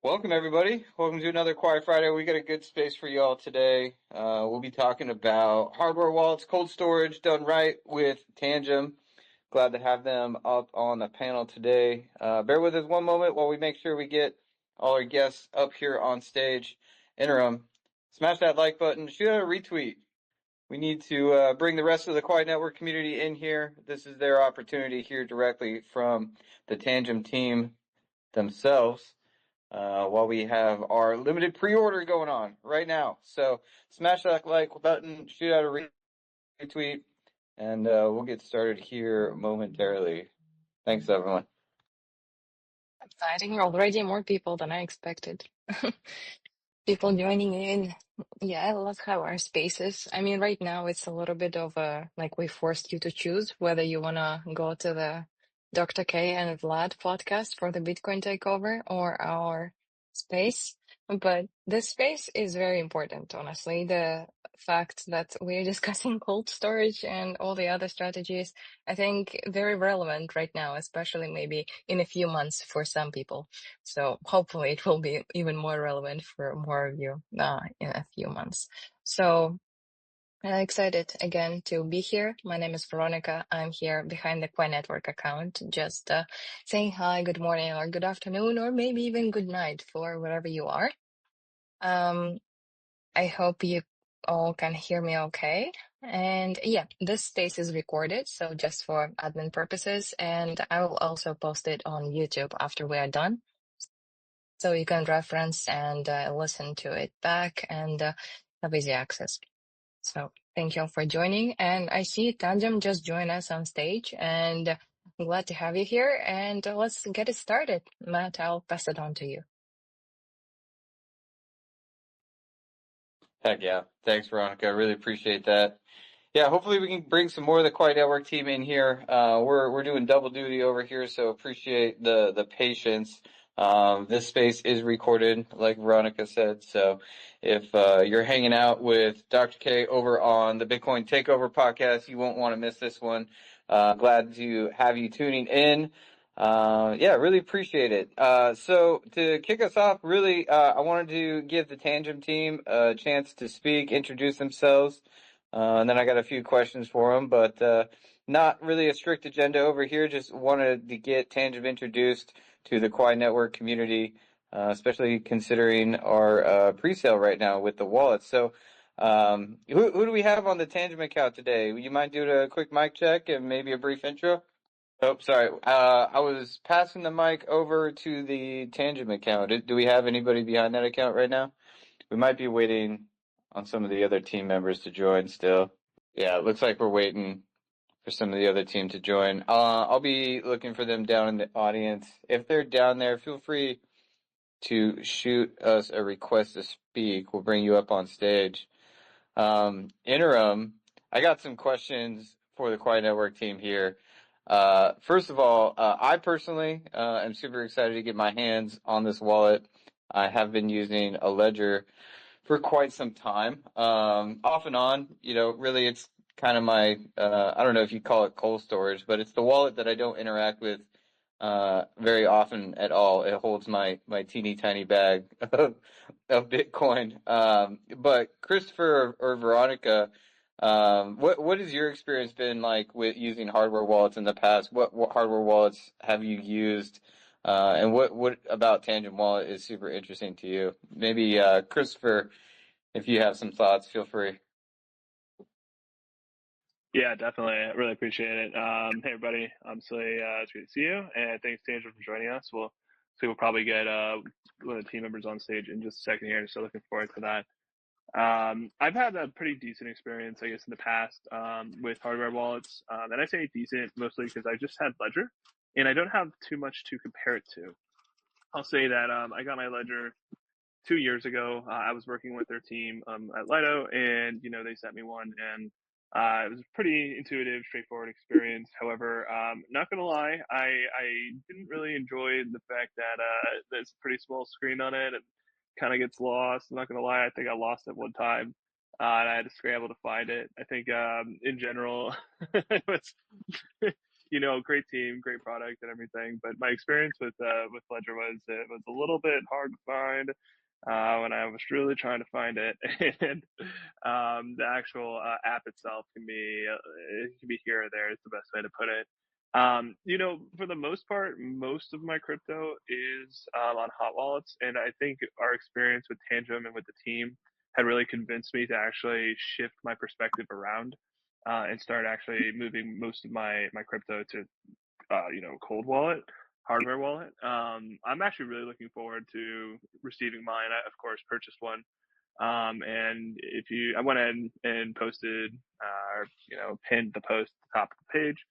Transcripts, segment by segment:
Welcome, everybody. Welcome to another Quiet Friday. We got a good space for you all today. We'll be talking about hardware wallets, cold storage done right with Tangem. Glad to have them up on the panel today. Bear with us one moment while we make sure we get all our guests up here on stage. Interim, smash that like button, shoot out a retweet. We need to bring the rest of the Quai Network community in here. This is their opportunity here directly from the Tangem team themselves. While we have our limited pre-order going on right now. So smash that like button, shoot out a retweet, and we'll get started here momentarily. Thanks, everyone. Exciting. Already more people than I expected. People joining in. Yeah, I love how our spaces. I mean, right now it's a little bit of a like we forced you to choose whether you want to go to the Dr. K and Vlad podcast for the Bitcoin takeover or our space. But this space is very important, honestly. The fact that we're discussing cold storage and all the other strategies, I think very relevant right now, especially maybe in a few months for some people. So hopefully it will be even more relevant for more of you in a few months. So excited again to be here. My name is Veronica. I'm here behind the Quai Network account, just saying hi, good morning, or good afternoon, or maybe even good night for wherever you are. I hope you all can hear me okay. And yeah, this space is recorded, so just for admin purposes, and I will also post it on YouTube after we are done. So you can reference and listen to it back and have easy access. So thank you all for joining. And I see Tangem just joined us on stage, and I'm glad to have you here. And let's get it started. Matt, I'll pass it on to you. Heck yeah. Thanks, Veronica. I really appreciate that. Yeah, hopefully we can bring some more of the Quiet Network team in here. We're doing double duty over here, so appreciate the patience. This space is recorded, like Veronica said. So if you're hanging out with Dr. K over on the Bitcoin Takeover podcast, you won't want to miss this one. Glad to have you tuning in. Yeah, really appreciate it. So to kick us off, really, I wanted to give the Tangem team a chance to speak, introduce themselves. And then I got a few questions for them, but not really a strict agenda over here. Just wanted to get Tangem introduced to the Quai Network community, especially considering our pre-sale right now with the wallets. So who do we have on the Tangem account today? Would you mind doing a quick mic check and maybe a brief intro? Oh, sorry. I was passing the mic over to the Tangem account. Do we have anybody behind that account right now? We might be waiting on some of the other team members to join still. Yeah, it looks like we're waiting for some of the other team to join. I'll be looking for them down in the audience. If they're down there, feel free to shoot us a request to speak. We'll bring you up on stage. Interim, I got some questions for the Quiet Network team here. First of all, I personally am super excited to get my hands on this wallet. I have been using a ledger for quite some time, off and on. Really, it's kind of my I don't know if you call it cold storage, but it's the wallet that I don't interact with very often at all. It holds my teeny tiny bag of Bitcoin. But Christopher or Veronica, what has your experience been like with using hardware wallets in the past? What hardware wallets have you used? And what about Tangent Wallet is super interesting to you? Maybe Christopher, if you have some thoughts, feel free. Yeah, definitely. I really appreciate it. Hey, everybody. Obviously, it's great to see you, and thanks, Daniel, for joining us. We'll probably get one of the team members on stage in just a second here, so looking forward to that. I've had a pretty decent experience, I guess, in the past with hardware wallets, and I say decent mostly because I just had Ledger, and I don't have too much to compare it to. I'll say that I got my Ledger 2 years ago. I was working with their team at Lido, and they sent me one, and it was a pretty intuitive, straightforward experience. However, not gonna lie, I didn't really enjoy the fact that there's a pretty small screen on it. It kind of gets lost. I'm not gonna lie, I think I lost it one time, and I had to scramble to find it. I think in general, it was great team, great product, and everything. But my experience with Ledger was it was a little bit hard to find when I was really trying to find it, and the actual app itself can be it can be here or there. Is the best way to put it. For the most part, most of my crypto is on hot wallets, and I think our experience with Tangem and with the team had really convinced me to actually shift my perspective around and start actually moving most of my crypto to cold wallet, hardware wallet. I'm actually really looking forward to receiving mine. I of course purchased one. And I went in and posted, pinned the post at the top of the page.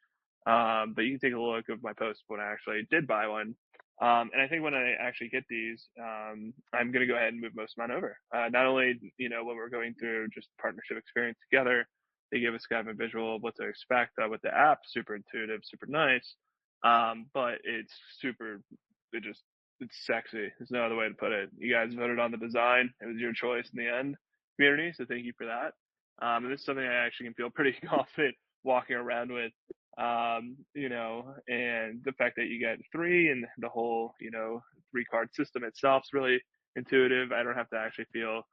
But you can take a look of my post when I actually did buy one. And I think when I actually get these, I'm going to go ahead and move most of mine over. Not only, when we're going through just partnership experience together, they give us kind of a visual of what to expect with the app, super intuitive, super nice. But it's it's sexy. There's no other way to put it. You guys voted on the design. It was your choice in the end, community. So thank you for that. And this is something I actually can feel pretty confident walking around with. And the fact that you get three and the whole, 3-card system itself is really intuitive. I don't have to actually feel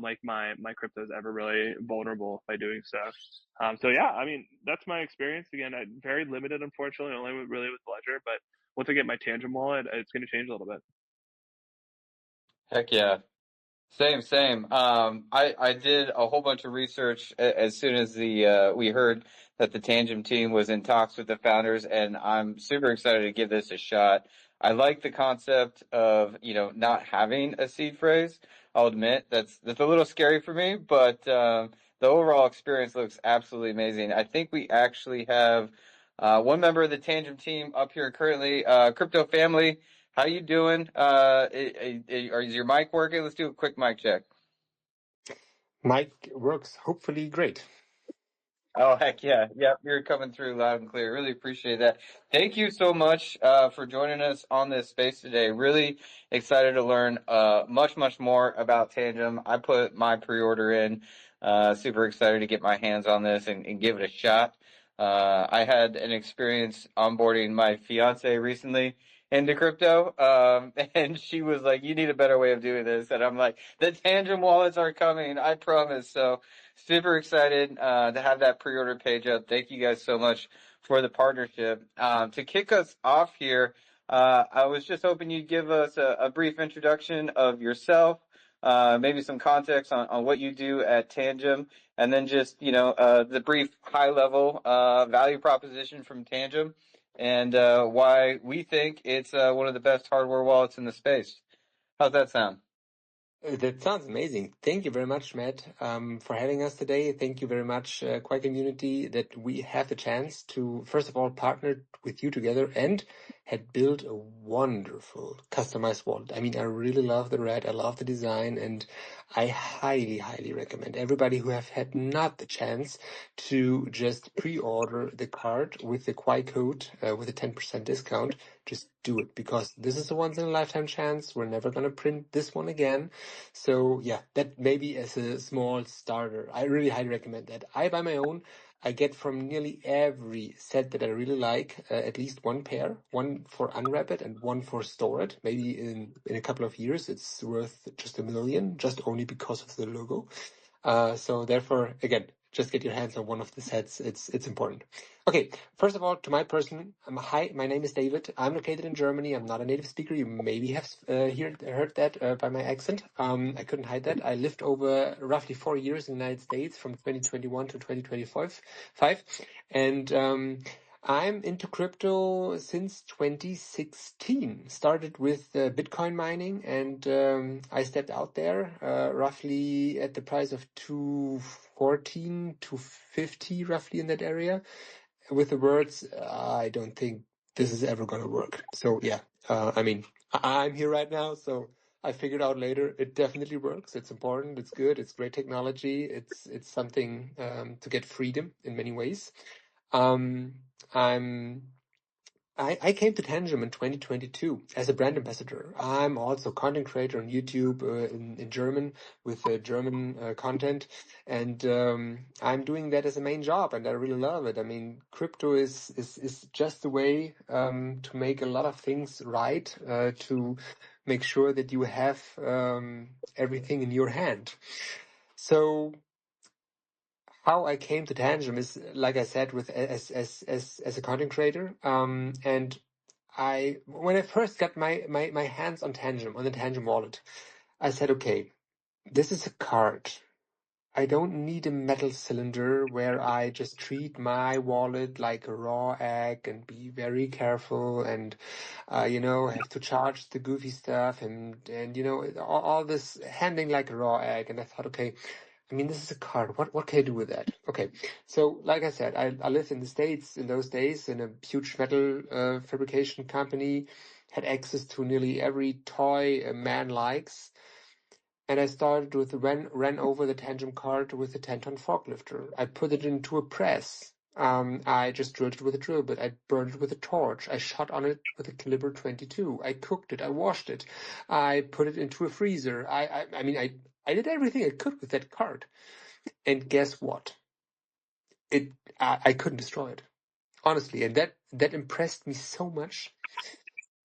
like my crypto is ever really vulnerable by doing so. So yeah, I mean, that's my experience. Again, very limited, unfortunately, only really with Ledger, but once I get my Tangent wallet, it's going to change a little bit. Heck yeah. Same. I did a whole bunch of research as soon as we heard that the Tangent team was in talks with the founders, and I'm super excited to give this a shot. I like the concept of, not having a seed phrase. I'll admit that's a little scary for me, but the overall experience looks absolutely amazing. I think we actually have one member of the Tangent team up here currently, Crypto Family. How you doing? Is your mic working? Let's do a quick mic check. Mic works hopefully great. Oh, heck yeah. Yep, you're coming through loud and clear. Really appreciate that. Thank you so much for joining us on this space today. Really excited to learn much more about Tangem. I put my pre-order in. Super excited to get my hands on this and give it a shot. I had an experience onboarding my fiance recently into crypto, and she was like, "You need a better way of doing this." And I'm like, "The Tangem wallets are coming, I promise." So super excited to have that pre-order page up. Thank you guys so much for the partnership. To kick us off here, I was just hoping you'd give us a brief introduction of yourself, maybe some context on what you do at Tangem, and then just, the brief high-level value proposition from Tangem, and why we think it's one of the best hardware wallets in the space. How's that sound? That sounds amazing. Thank you very much, Matt, for having us today. Thank you very much, Quai community, that we have the chance to, first of all, partner with you together and had built a wonderful customized wallet. I mean, I really love the red. I love the design, and I highly recommend everybody who have had not the chance to just pre-order the card with the Quai code with a 10% discount. Just do it, because this is a once in a lifetime chance. We're never gonna print this one again. So yeah, that maybe as a small starter, I really highly recommend that. I buy my own. I get from nearly every set that I really like at least one pair, one for unwrap it and one for store it. Maybe in a couple of years, it's worth just $1 million, just only because of the logo. So therefore, again, just get your hands on one of the sets. It's important. Okay, first of all, to my person, hi, my name is David. I'm located in Germany. I'm not a native speaker. You maybe have heard that by my accent. I couldn't hide that. I lived over roughly 4 years in the United States from 2021 to 2025. And I'm into crypto since 2016. Started with Bitcoin mining, and I stepped out there roughly at the price of 214, 250, roughly in that area, with the words, "I don't think this is ever gonna work." So yeah, I mean, I'm here right now, so I figured out later it definitely works. It's important. It's good. It's great technology. It's something to get freedom in many ways. I'm I came to Tangem in 2022 as a brand ambassador. I'm also content creator on YouTube in German with German content, and I'm doing that as a main job, and I really love it. I mean, crypto is just the way to make a lot of things right, to make sure that you have everything in your hand. So how I came to Tangem is, like I said, with as a content creator, and when I first got my hands on Tangem, on the Tangem wallet, I said, okay, this is a card. I don't need a metal cylinder where I just treat my wallet like a raw egg and be very careful and, have to charge the goofy stuff and all this handling like a raw egg. And I thought, okay, I mean, this is a card. What can I do with that? Okay, so like I said, I lived in the States in those days in a huge metal fabrication company, had access to nearly every toy a man likes. And I started with ran over the Tangem card with a 10-ton forklifter. I put it into a press. I just drilled it with a drill bit. I burned it with a torch. I shot on it with a caliber 22. I cooked it. I washed it. I put it into a freezer. I mean, I did everything I could with that card. And guess what? I couldn't destroy it, honestly. And that impressed me so much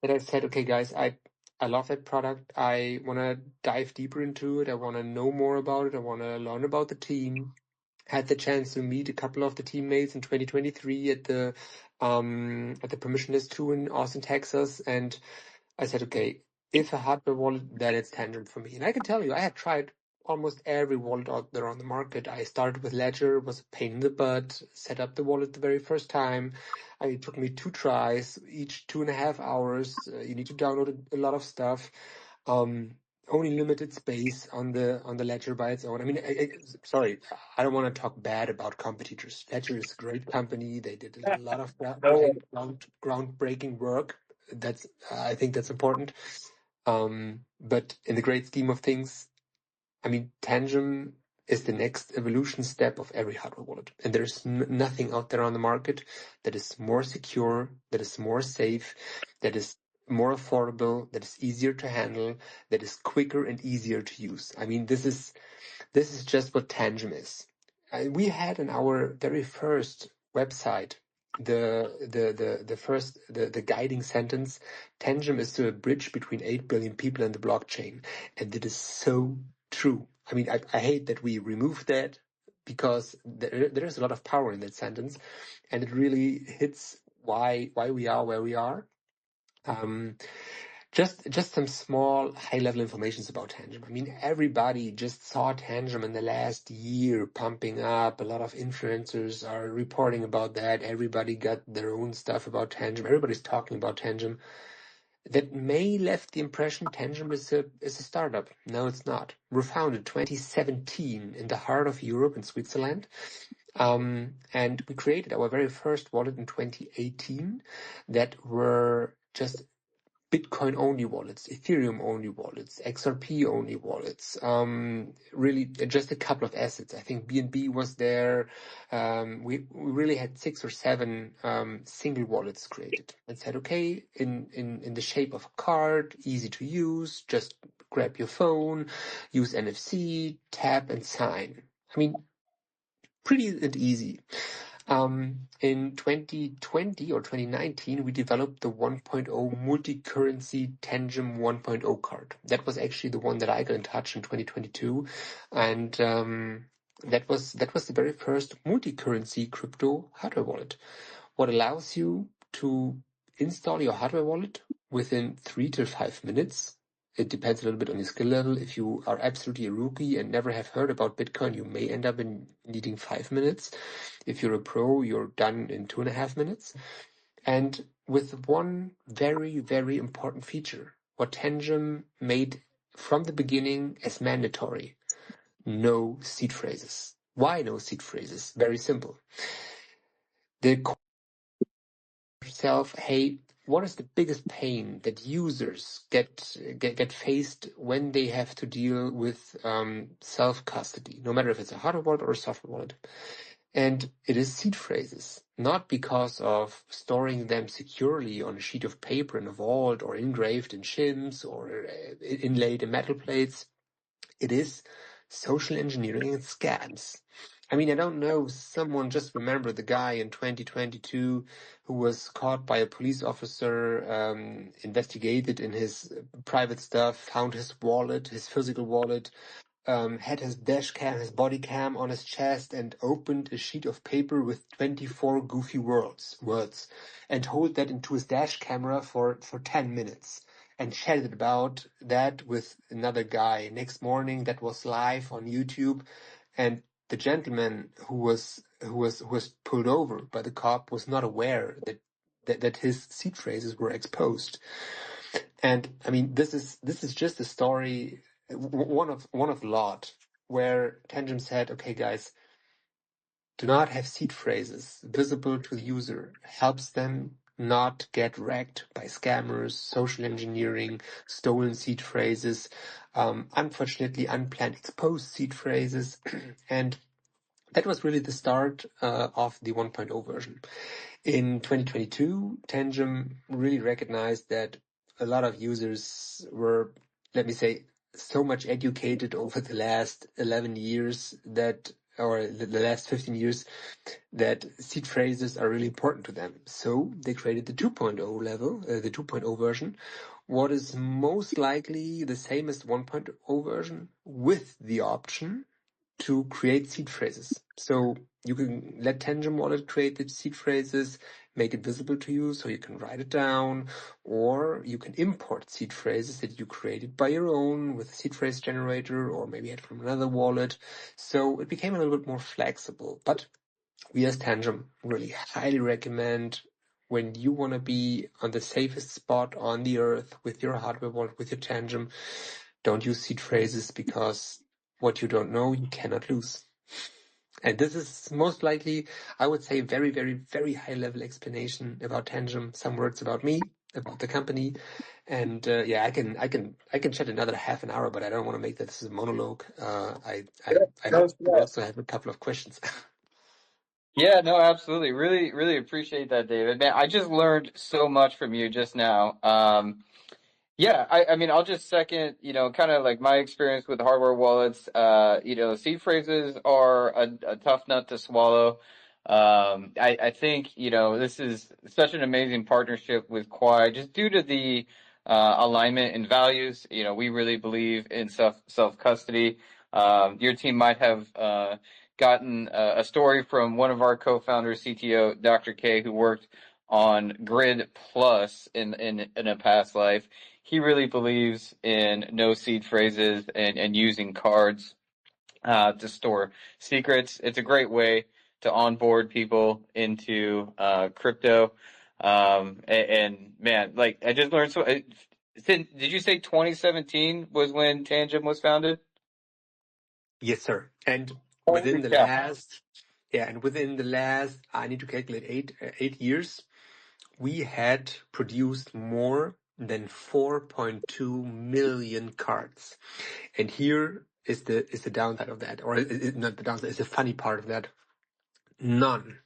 that I said, okay, guys, I love that product. I want to dive deeper into it. I want to know more about it. I want to learn about the team. Had the chance to meet a couple of the teammates in 2023 at the Permissionless 2 in Austin, Texas, and I said, okay, if a hardware wallet, then it's Tangem for me. And I can tell you, I had tried almost every wallet out there on the market. I started with Ledger, was a pain in the butt, set up the wallet the very first time. It took me 2 tries, each 2.5 hours. You need to download a lot of stuff. Only limited space on the Ledger by its own. I mean, sorry, I don't want to talk bad about competitors. Ledger is a great company. They did a lot of groundbreaking work. I think that's important. But in the great scheme of things, I mean, Tangem is the next evolution step of every hardware wallet. And there's nothing out there on the market that is more secure, that is more safe, that is more affordable, that is easier to handle, that is quicker and easier to use. I mean, this is just what Tangem is. We had in our very first website the guiding sentence: Tangem is the bridge between 8 billion people and the blockchain, and it is so true. I mean, I hate that we removed that because there is a lot of power in that sentence, and it really hits why we are where we are. Just some small high-level informations about Tangem. I mean, everybody just saw Tangem in the last year pumping up. A lot of influencers are reporting about that. Everybody got their own stuff about Tangem. Everybody's talking about Tangem. That may left the impression Tangem is a startup. No, it's not. We're founded 2017 in the heart of Europe in Switzerland. And we created our very first wallet in 2018 that were just Bitcoin only wallets, Ethereum only wallets, XRP only wallets, really just a couple of assets. I think BNB was there. We really had 6 or 7 single wallets created and said, okay, in the shape of a card, easy to use, just grab your phone, use NFC, tap and sign. I mean, pretty and easy. In 2020 or 2019, we developed the 1.0 multi-currency Tangem 1.0 card. That was actually the one that I got in touch in 2022, and that was the very first multi-currency crypto hardware wallet. What allows you to install your hardware wallet within 3 to 5 minutes. It depends a little bit on your skill level. If you are absolutely a rookie and never have heard about Bitcoin, you may end up needing 5 minutes. If you're a pro, you're done in 2.5 minutes. And with one very, very important feature, what Tangem made from the beginning as mandatory: no seed phrases. Why no seed phrases? Very simple. The yourself, hey, what is the biggest pain that users get faced when they have to deal with self-custody, no matter if it's a hardware wallet or a software wallet? And it is seed phrases. not because of storing them securely on a sheet of paper in a vault or engraved in shims or inlaid in metal plates. It is social engineering and scams. I mean, I don't know, someone just remember the guy in 2022 who was caught by a police officer, investigated in his private stuff, found his wallet, his physical wallet, had his dash cam, his body cam on his chest, and opened a sheet of paper with 24 goofy words, and hold that into his dash camera for 10 minutes, and chatted about that with another guy. Next morning, that was live on YouTube, and the gentleman who was pulled over by the cop was not aware that his seed phrases were exposed. And I mean, this is just a story, one of a lot, where Tangem said, okay, guys, do not have seed phrases visible to the user. Helps them not get wrecked by scammers, social engineering, stolen seed phrases, unfortunately unplanned exposed seed phrases, and that was really the start of the 1.0 version. In 2022, Tangem really recognized that a lot of users were, let me say, so much educated over the last 11 years that, or the last 15 years, that seed phrases are really important to them. So they created the 2.0 level, the 2.0 version, what is most likely the same as the 1.0 version, with the option to create seed phrases. So you can let Tangem Wallet create the seed phrases, make it visible to you so you can write it down, or you can import seed phrases that you created by your own with a seed phrase generator, or maybe had from another wallet. So it became a little bit more flexible. But we as Tangem really highly recommend, when you want to be on the safest spot on the earth with your hardware wallet, with your Tangem, don't use seed phrases, because what you don't know, you cannot lose. And this is most likely, I would say, very, very, very high level explanation about Tangem. Some words about me, about the company, and yeah, I can chat another half an hour, but I don't want to make this a monologue. I hope you also have a couple of questions. Yeah, no, absolutely. Really, really appreciate that, David. Man, I just learned so much from you just now. Yeah, I mean, I'll just second, kind of like my experience with hardware wallets. Seed phrases are a tough nut to swallow. I think, this is such an amazing partnership with Quai, just due to the alignment in values. We really believe in self custody. Your team might have gotten a story from one of our co-founders, CTO, Dr. K, who worked on Grid Plus in a past life. He really believes in no seed phrases and using cards to store secrets. It's a great way to onboard people into crypto. And man, like I just learned so. Did you say 2017 was when Tangem was founded? Yes, sir. And Holy cow! within the last, I need to calculate 8 years, we had produced more than 4.2 million cards. And here is the downside of that, or not the downside, is the funny part of that. None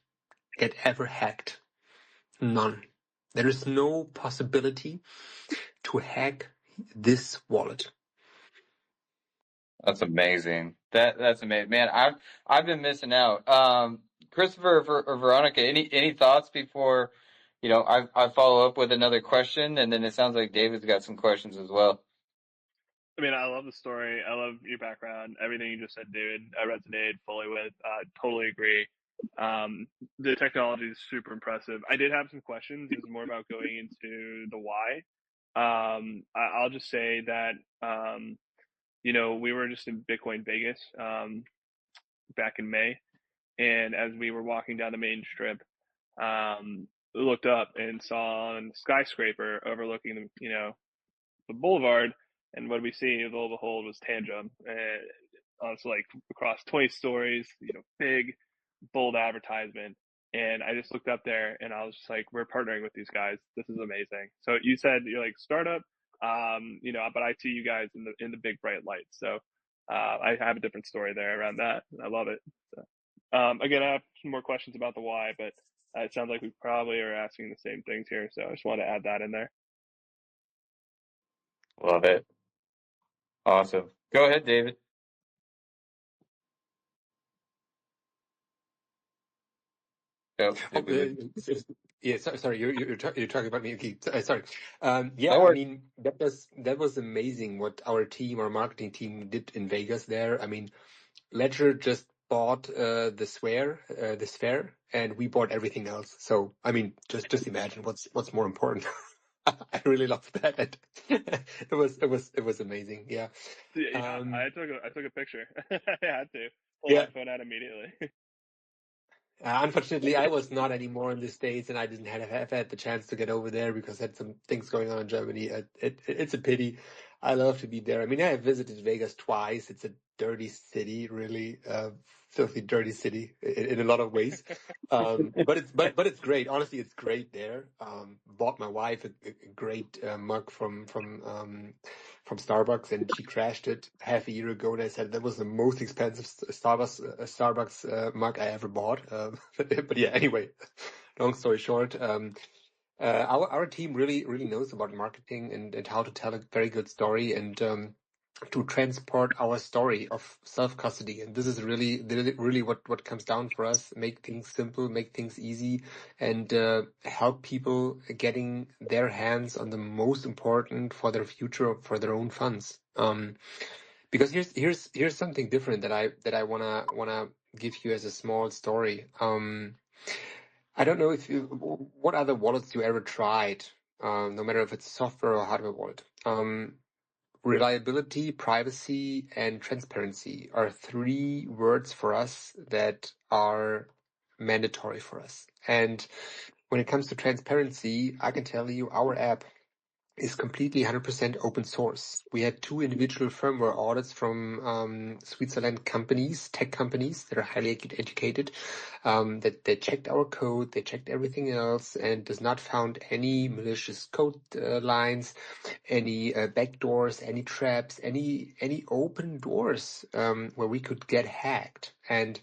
get ever hacked. None. There is no possibility to hack this wallet. That's amazing. That's amazing, man. I've been missing out. Christopher or Veronica, any thoughts before, I follow up with another question, and then it sounds like David's got some questions as well. I mean, I love the story. I love your background. Everything you just said, David, I resonated fully with. Totally agree. The technology is super impressive. I did have some questions. This is more about going into the why. I'll just say that, we were just in Bitcoin Vegas back in May. And as we were walking down the main strip, looked up and saw a skyscraper overlooking the boulevard, and what we see, lo and behold, was Tangem, and it's like across 20 stories, big, bold advertisement. And I just looked up there, and I was just like, "We're partnering with these guys. This is amazing." So you said you're like startup, but I see you guys in the big bright lights. So I have a different story there around that, and I love it. So, again, I have some more questions about the why, but it sounds like we probably are asking the same things here. So I just want to add that in there. Love it. Awesome. Go ahead, David. Oh, Oh, did we lose? yeah, sorry, you're talking about me. Okay, sorry. No Yeah, I worries. mean that was amazing what our team, our marketing team, did in Vegas there. I mean, Ledger just bought the Sphere, and we bought everything else. So I mean, just imagine what's more important. I really loved that. It was amazing. Yeah. Yeah, Um, I took a picture. I had to pull yeah. my phone out immediately. Unfortunately, I was not anymore in the States, and I didn't have had the chance to get over there because I had some things going on in Germany. It's a pity. I love to be there. I mean, I have visited Vegas twice. It's a dirty city, really, filthy dirty city in a lot of ways. But it's great. Honestly, it's great there. Bought my wife a great mug from Starbucks, and she crashed it half a year ago. And I said that was the most expensive Starbucks mug I ever bought. But yeah, anyway, long story short, our team really knows about marketing and how to tell a very good story and to transport our story of self-custody. And this is really what comes down for us. Make things simple, make things easy, and help people getting their hands on the most important for their future, for their own funds. Because here's something different that I wanna give you as a small story. I don't know what other wallets you ever tried, no matter if it's software or hardware wallet. Reliability, privacy, and transparency are three words for us that are mandatory for us. And when it comes to transparency, I can tell you our app is completely 100% open source. We had two individual firmware audits from Switzerland companies, tech companies that are highly educated, that they checked our code, they checked everything else, and does not found any malicious code lines, any backdoors, any traps, any open doors where we could get hacked. And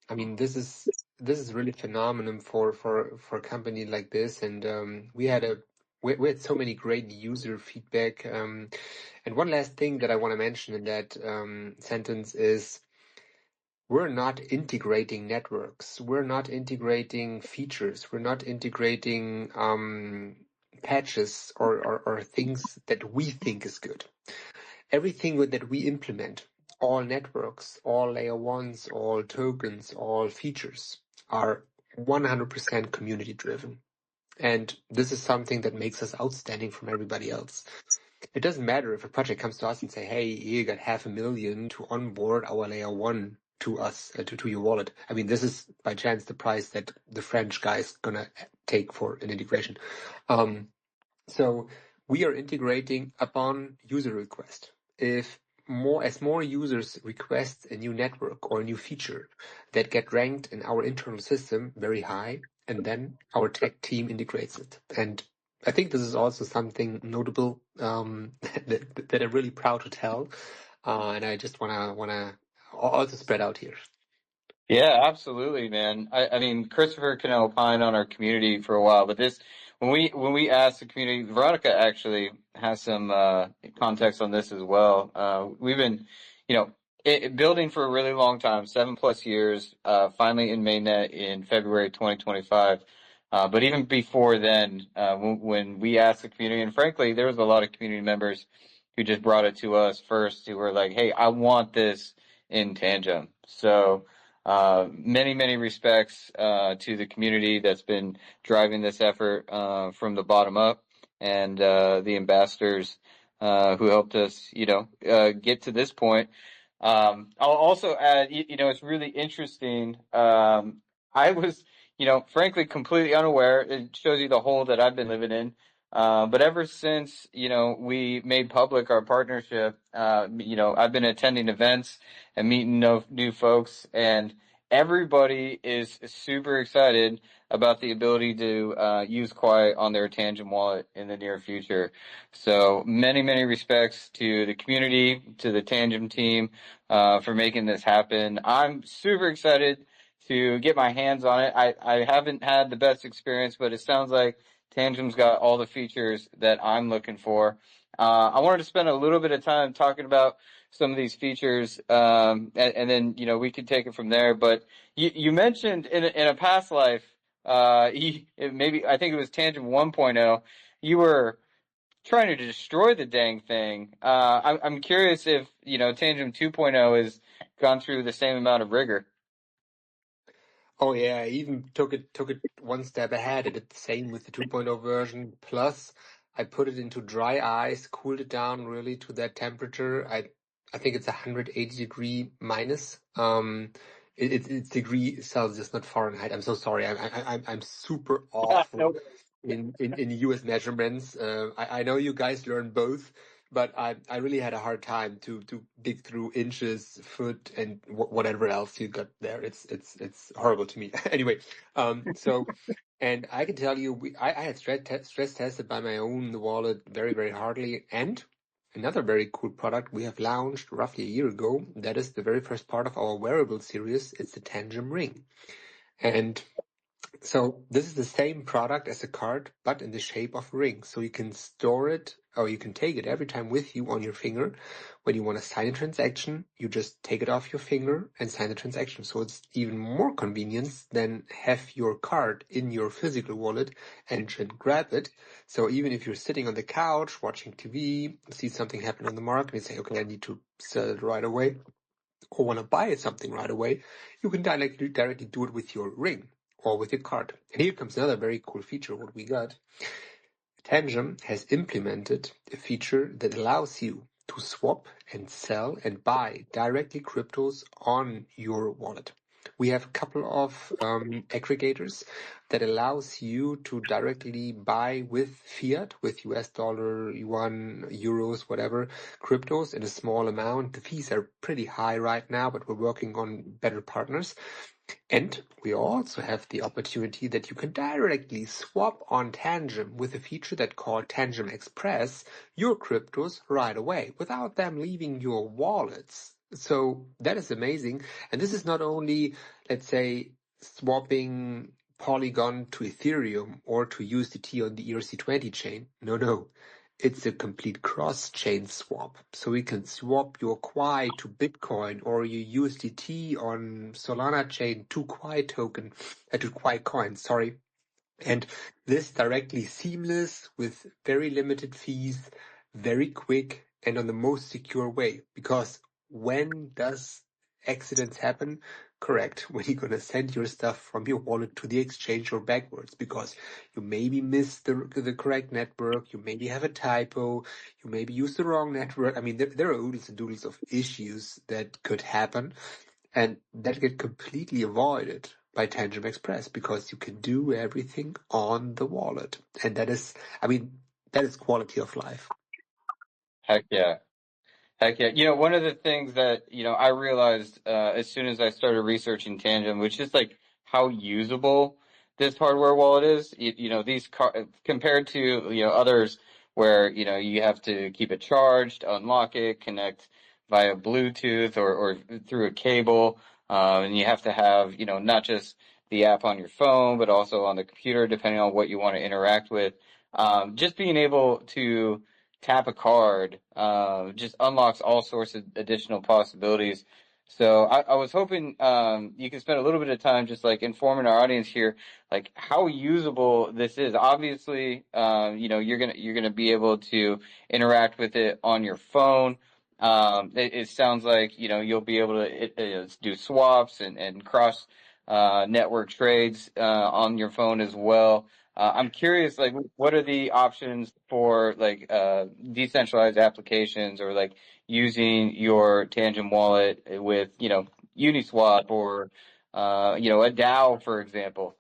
I mean, this is really phenomenal for a company like this. And we had so many great user feedback. And one last thing that I want to mention in that sentence is we're not integrating networks. We're not integrating features. We're not integrating patches or things that we think is good. Everything that we implement, all networks, all layer ones, all tokens, all features are 100% community driven. And this is something that makes us outstanding from everybody else. It doesn't matter if a project comes to us and say, hey, you got $500,000 to onboard our layer one to us, to your wallet. I mean, this is by chance the price that the French guy is gonna take for an integration. So we are integrating upon user request. If more users request a new network or a new feature that get ranked in our internal system very high, and then our tech team integrates it. And I think this is also something notable that I'm really proud to tell, and I just wanna also spread out here. Yeah, absolutely, man. I mean, Christopher can opine on our community for a while, but when we asked the community, Veronica actually has some context on this as well. We've been, you know, building for a really long time, 7+ years. Finally in mainnet in February 2025. But even before then, when we asked the community, and frankly, there was a lot of community members who just brought it to us first, who were like, "Hey, I want this in Tangent." So. Many respects to the community that's been driving this effort from the bottom up, and the ambassadors who helped us, get to this point. I'll also add, it's really interesting. I was, frankly, completely unaware. It shows you the hole that I've been living in. But ever since, we made public our partnership, I've been attending events and meeting new folks, and everybody is super excited about the ability to use Quai on their Tangent wallet in the near future. So many respects to the community, to the Tangent team, for making this happen. I'm super excited to get my hands on it. I haven't had the best experience, but it sounds like Tangent's got all the features that I'm looking for. I wanted to spend a little bit of time talking about some of these features, and then we could take it from there. But you mentioned in a past life, maybe I think it was Tangent 1.0, you were trying to destroy the dang thing. I'm curious if Tangent 2.0 has gone through the same amount of rigor. Oh yeah, I even took it one step ahead. I did the same with the 2.0 version. Plus, I put it into dry ice, cooled it down really to that temperature. I think it's 180 degree minus. It's degree Celsius, not Fahrenheit. I'm so sorry. I'm super awful No. in US measurements. I know you guys learn both, but I really had a hard time to dig through inches, foot, and whatever else you got there. It's horrible to me. Anyway, so and I can tell you, I had stress tested by my own wallet very very hardly. And another very cool product we have launched roughly a year ago. That is the very first part of our wearable series. It's the Tangent Ring, and so this is the same product as a card, but in the shape of a ring. So you can store it or you can take it every time with you on your finger. When you want to sign a transaction, you just take it off your finger and sign the transaction. So it's even more convenience than have your card in your physical wallet and just grab it. So even if you're sitting on the couch watching TV, see something happen on the market, and you say, okay, I need to sell it right away, or want to buy something right away, you can directly do it with your ring or with your card. And here comes another very cool feature what we got. Tangent has implemented a feature that allows you to swap and sell and buy directly cryptos on your wallet. We have a couple of aggregators that allows you to directly buy with fiat, with US dollar, yuan, euros, whatever, cryptos in a small amount. The fees are pretty high right now, but we're working on better partners. And we also have the opportunity that you can directly swap on Tangent with a feature that called Tangent Express your cryptos right away without them leaving your wallets. So that is amazing. And this is not only, let's say, swapping Polygon to Ethereum or to USDT on the ERC20 chain. No. It's a complete cross-chain swap. So we can swap your Quai to Bitcoin or your USDT on Solana chain to Quai token, to Quai coin, sorry. And this directly seamless with very limited fees, very quick and on the most secure way. Because when does accidents happen? Correct. When you're going to send your stuff from your wallet to the exchange or backwards, because you maybe missed the correct network, you maybe have a typo, you maybe use the wrong network. I mean, there are oodles and doodles of issues that could happen, and that get completely avoided by Tangent Express because you can do everything on the wallet. And that is, I mean, that is quality of life. Heck yeah. Heck yeah. One of the things that, I realized as soon as I started researching Tangent, which is like how usable this hardware wallet is. Compared to, others where, you have to keep it charged, unlock it, connect via Bluetooth or through a cable. And you have to have, not just the app on your phone, but also on the computer, depending on what you want to interact with. Just being able to tap a card just unlocks all sorts of additional possibilities. So I was hoping you could spend a little bit of time just like informing our audience here, like how usable this is. Obviously, you're gonna be able to interact with it on your phone. It sounds like you'll be able to do swaps and cross network trades on your phone as well. I'm curious, like, what are the options for like decentralized applications or like using your Tangent wallet with, Uniswap or a DAO, for example?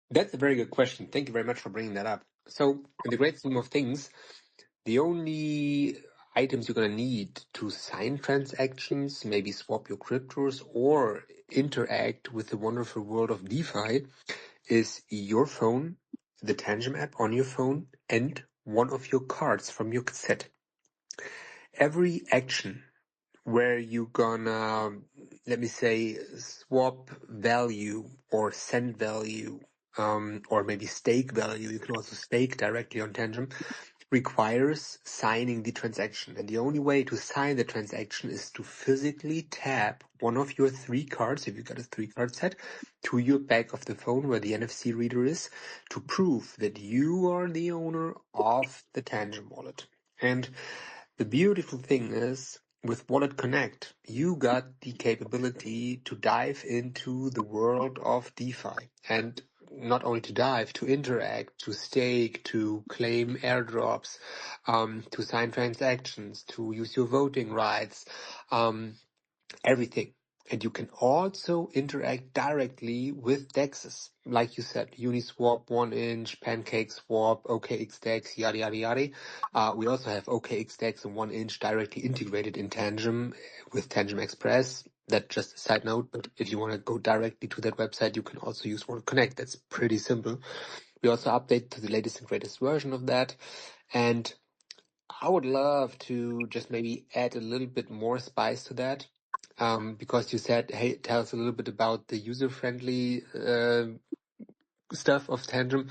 That's a very good question. Thank you very much for bringing that up. So, in the great scheme of things, the only items you're going to need to sign transactions, maybe swap your cryptos, or interact with the wonderful world of DeFi is your phone, the Tangent app on your phone, and one of your cards from your cassette. Every action where you gonna, let me say, swap value or send value, or maybe stake value. You can also stake directly on Tangem, requires signing the transaction. And the only way to sign the transaction is to physically tap one of your 3 cards, if you got a 3-card set, to your back of the phone where the NFC reader is, to prove that you are the owner of the Tangem wallet. And the beautiful thing is, with Wallet Connect, you got the capability to dive into the world of DeFi. And not only to dive, to interact, to stake, to claim airdrops, to sign transactions, to use your voting rights, everything. And you can also interact directly with DEXs. Like you said, Uniswap, 1inch, PancakeSwap, OKXDEX, yada, yada, yada. We also have OKXDEX and 1inch directly integrated in Tangem with Tangem Express. That's just a side note, but if you want to go directly to that website, you can also use Wallet Connect. That's pretty simple. We also update to the latest and greatest version of that. And I would love to just maybe add a little bit more spice to that, because you said, hey, tell us a little bit about the user-friendly stuff of Tangem.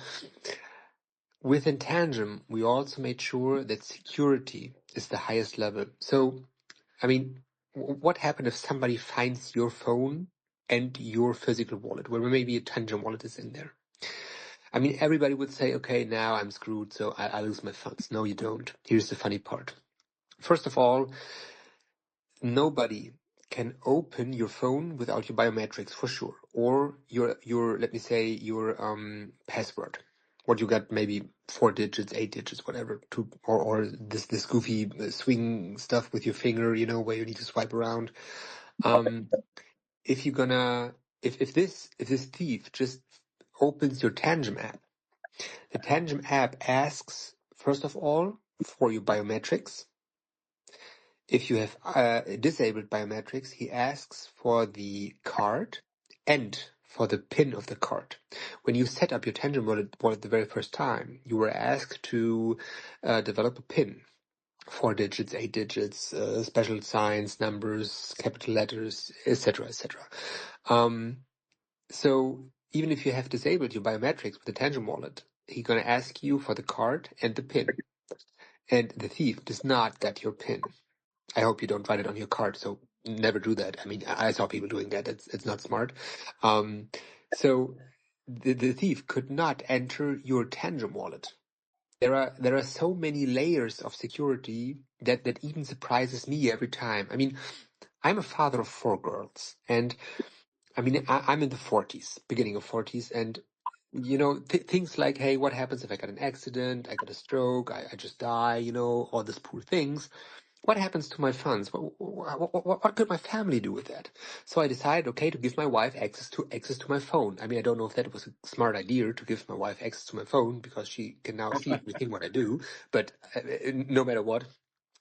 Within Tangem, we also made sure that security is the highest level. So, I mean, what happens if somebody finds your phone and your physical wallet, where maybe a Tangem wallet is in there? I mean, everybody would say, okay, now I'm screwed, so I lose my funds. No, you don't. Here's the funny part. First of all, nobody can open your phone without your biometrics for sure, or your let me say your password. What you got, maybe 4 digits, 8 digits, whatever, or this goofy swing stuff with your finger, where you need to swipe around. If you're gonna if this thief just opens your Tangem app, the Tangem app asks first of all for your biometrics. If you have disabled biometrics, he asks for the card and for the PIN of the card. When you set up your Tangem wallet the very first time, you were asked to develop a PIN. 4 digits, 8 digits, special signs, numbers, capital letters, etc., etc. So even if you have disabled your biometrics with the Tangem wallet, he's going to ask you for the card and the PIN. And the thief does not get your PIN. I hope you don't write it on your card, so never do that. I mean, I saw people doing that. It's not smart. So the thief could not enter your Tangem wallet. There are so many layers of security that even surprises me every time. I mean, I'm a father of 4 girls, and I mean, I'm in the 40s, beginning of 40s, and things like, hey, what happens if I got an accident, I got a stroke, I just die, all these poor things. What happens to my funds? What could my family do with that? So I decided, okay, to give my wife access to my phone. I mean, I don't know if that was a smart idea to give my wife access to my phone because she can now see everything what I do. But no matter what,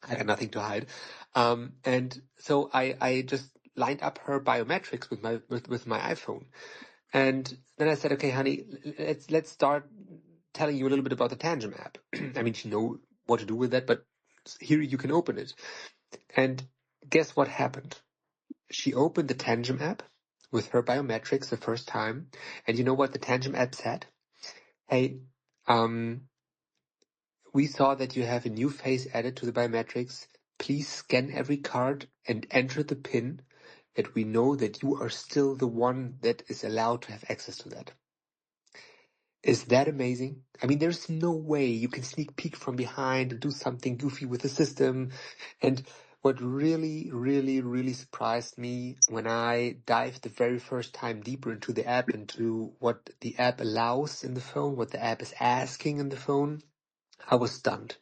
I had nothing to hide. And so I just lined up her biometrics with my iPhone. And then I said, okay, honey, let's start telling you a little bit about the Tangem app. I mean, she know what to do with that, but here you can open it. And guess what happened? She opened the Tangem app with her biometrics the first time. And you know what the Tangem app said? Hey, we saw that you have a new face added to the biometrics. Please scan every card and enter the PIN that we know that you are still the one that is allowed to have access to that. Is that amazing? I mean, there's no way you can sneak peek from behind and do something goofy with the system. And what really, really, really surprised me when I dived the very first time deeper into the app, into what the app allows in the phone, what the app is asking in the phone, I was stunned.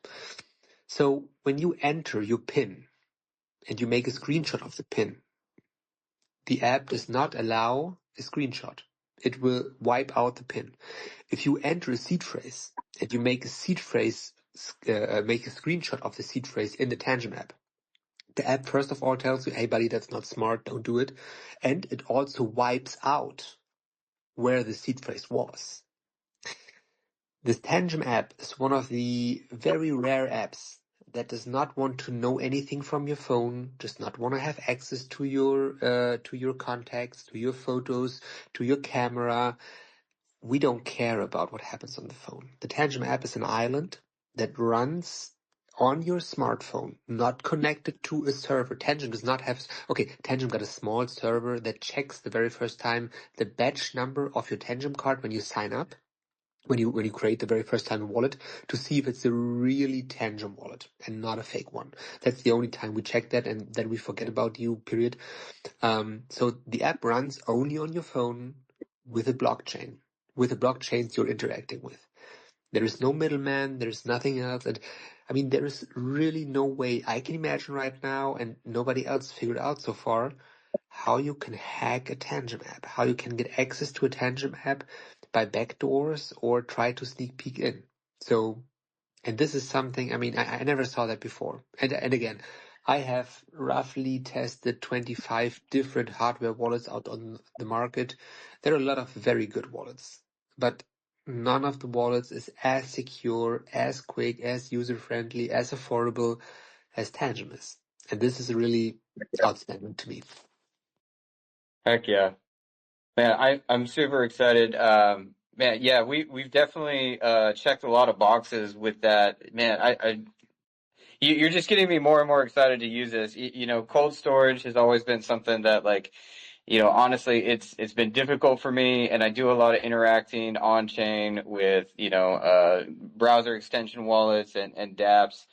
So when you enter your PIN and you make a screenshot of the PIN, the app does not allow a screenshot. It will wipe out the PIN. If you enter a seed phrase and you make a seed phrase, make a screenshot of the seed phrase in the Tangem app, the app first of all tells you, hey buddy, that's not smart, don't do it. And it also wipes out where the seed phrase was. This Tangem app is one of the very rare apps that does not want to know anything from your phone, does not want to have access to your contacts, to your photos, to your camera. We don't care about what happens on the phone. The Tangem app is an island that runs on your smartphone, not connected to a server. Tangem does not have... Okay, Tangem got a small server that checks the very first time the batch number of your Tangem card when you sign up, when you create the very first time a wallet, to see if it's a really Tangem wallet and not a fake one. That's the only time we check that, and then we forget about you, period. So the app runs only on your phone with a blockchain, with the blockchains you're interacting with. There is no middleman, there is nothing else. And I mean, there is really no way I can imagine right now, and nobody else figured out so far, how you can hack a Tangem app, how you can get access to a Tangem app by backdoors or try to sneak peek in. So, and this is something, I mean, I never saw that before. And again, I have roughly tested 25 different hardware wallets out on the market. There are a lot of very good wallets, but none of the wallets is as secure, as quick, as user-friendly, as affordable as Tangem is. And this is really outstanding to me. Heck yeah. Man, I'm super excited. Man, yeah, we've definitely checked a lot of boxes with that. Man, you're just getting me more and more excited to use this. You know, cold storage has always been something that, like, you know, honestly, it's been difficult for me, and I do a lot of interacting on chain with, you know, browser extension wallets and dApps.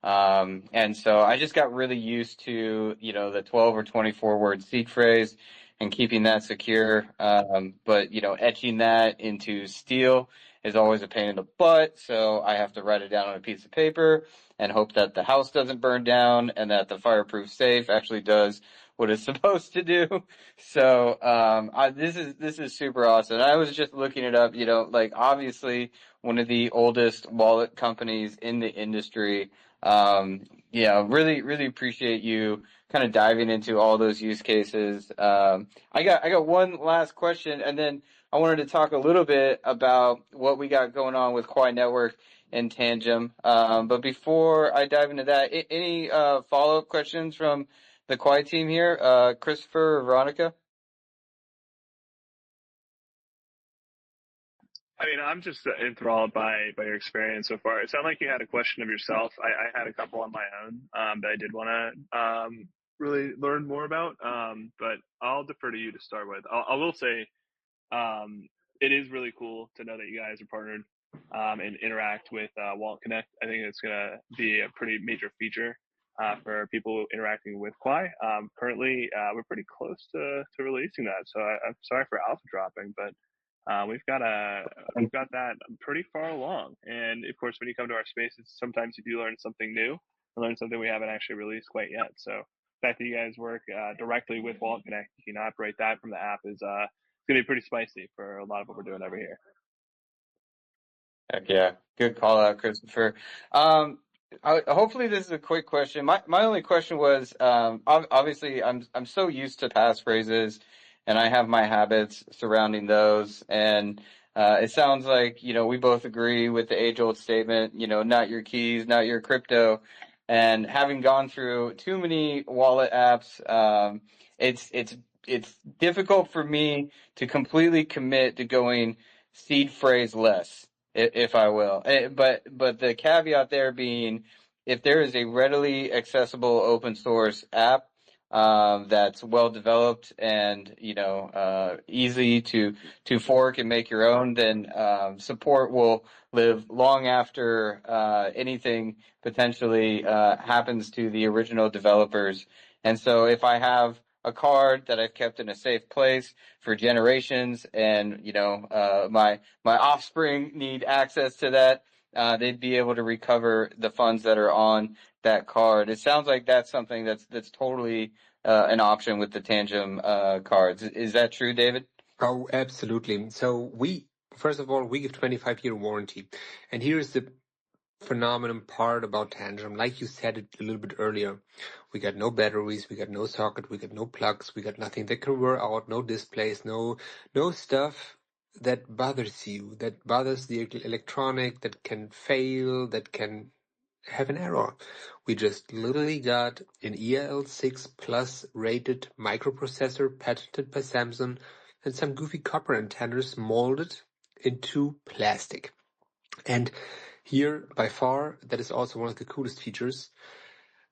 And so I just got really used to, you know, the 12 or 24 word seed phrase and keeping that secure. But, you know, etching that into steel is always a pain in the butt. So I have to write it down on a piece of paper and hope that the house doesn't burn down and that the fireproof safe actually does what it's supposed to do. So this is super awesome. I was just looking it up. You know, like, obviously one of the oldest wallet companies in the industry. Yeah, really appreciate you kind of diving into all those use cases. I got one last question, and then I wanted to talk a little bit about what we got going on with Quai Network and Tangem. But before I dive into that, any follow-up questions from the Quai team here? Christopher or Veronica? I mean, I'm just enthralled by your experience so far. It sounded like you had a question of yourself. I had a couple on my own that I did want to really learn more about, but I'll defer to you to start with. I will say it is really cool to know that you guys are partnered and interact with Wallet Connect. I think it's going to be a pretty major feature for people interacting with Quai. Currently, we're pretty close to releasing that, so I'm sorry for alpha dropping, but we've got that pretty far along. And of course, when you come to our spaces, sometimes you do learn something new, and learn something we haven't actually released quite yet. So the fact that you guys work directly with Wallet Connect, you can operate that from the app, is going to be pretty spicy for a lot of what we're doing over here. Heck yeah. Good call out, Christopher. Hopefully this is a quick question. My only question was, obviously I'm so used to passphrases, and I have my habits surrounding those. And it sounds like, you know, we both agree with the age-old statement, you know, not your keys, not your crypto. And having gone through too many wallet apps, it's difficult for me to completely commit to going seed phrase less, if I will. But the caveat there being, if there is a readily accessible open source app that's well developed and, you know, easy to fork and make your own, then support will live long after anything potentially happens to the original developers. And so if I have a card that I've kept in a safe place for generations, and, you know, my offspring need access to that, they'd be able to recover the funds that are on that card. It sounds like that's something that's totally an option with the Tangem cards. Is that true, David? Oh, absolutely. So first of all, we give 25-year warranty. And here's the phenomenal part about Tangem. Like you said it a little bit earlier, we got no batteries, we got no socket, we got no plugs, we got nothing that can wear out, no displays, no stuff that bothers you, that bothers the electronic, that can fail, that can have an error. We just literally got an EL6 plus rated microprocessor patented by Samsung and some goofy copper antennas molded into plastic. And here, by far, that is also one of the coolest features.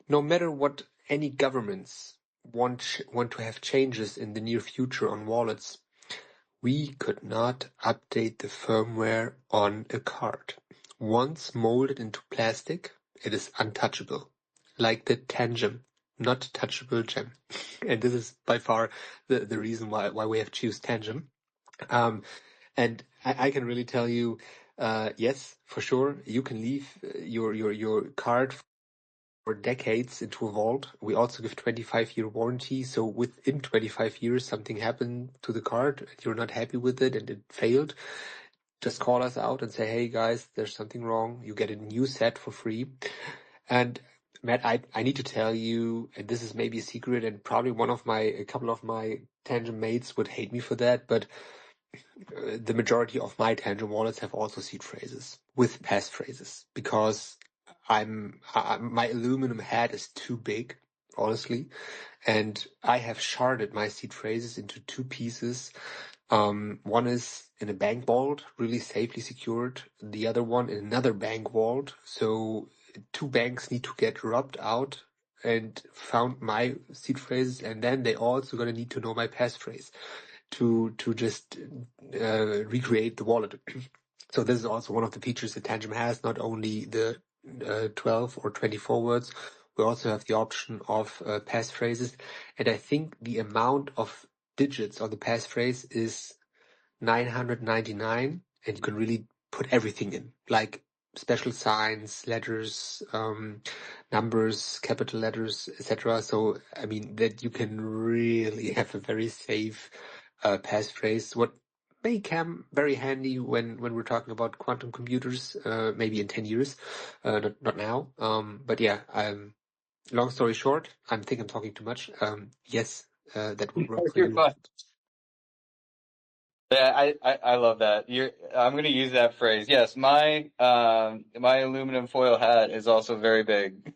No matter what any governments want to have changes in the near future on wallets, we could not update the firmware on a card. Once molded into plastic, it is untouchable, like the Tangem, not touchable gem. And this is by far the reason why we have choose Tangem. And I can really tell you, yes, for sure, you can leave your card for decades into a vault. We also give 25-year warranty. So within 25 years, something happened to the card and you're not happy with it and it failed, just call us out and say, hey guys, there's something wrong. You get a new set for free. And Matt, I need to tell you, and this is maybe a secret and probably a couple of my Tangent mates would hate me for that, but the majority of my Tangent wallets have also seed phrases with passphrases because my aluminum head is too big, honestly, and I have sharded my seed phrases into two pieces. One is in a bank vault, really safely secured. The other one in another bank vault. So two banks need to get robbed out and found my seed phrases, and then they also gonna need to know my passphrase to just recreate the wallet. So this is also one of the features that Tangem has, not only the 12 or 24 words, we also have the option of passphrases. And I think the amount of digits on the passphrase is 999, and you can really put everything in, like special signs, letters, numbers, capital letters, etc. So, I mean, that you can really have a very safe passphrase, what may come very handy when we're talking about quantum computers, maybe in 10 years, not now. But yeah, long story short, I think I'm talking too much. Yes, that would work for You're you. fine. Yeah, I love that. I'm going to use that phrase. Yes, my aluminum foil hat is also very big.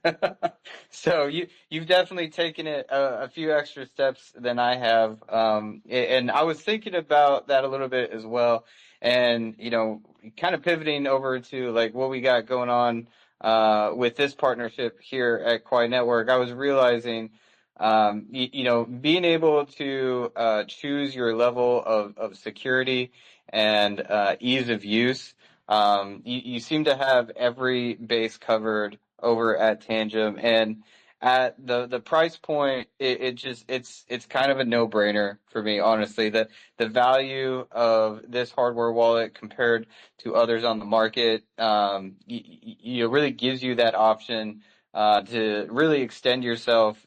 So you've definitely taken it a few extra steps than I have. And I was thinking about that a little bit as well. And, kind of pivoting over to like what we got going on with this partnership here at Quai Network, I was realizing being able to choose your level of security and ease of use. You seem to have every base covered over at Tangem, and at the price point, it's kind of a no brainer for me, honestly. The value of this hardware wallet compared to others on the market, really gives you that option to really extend yourself,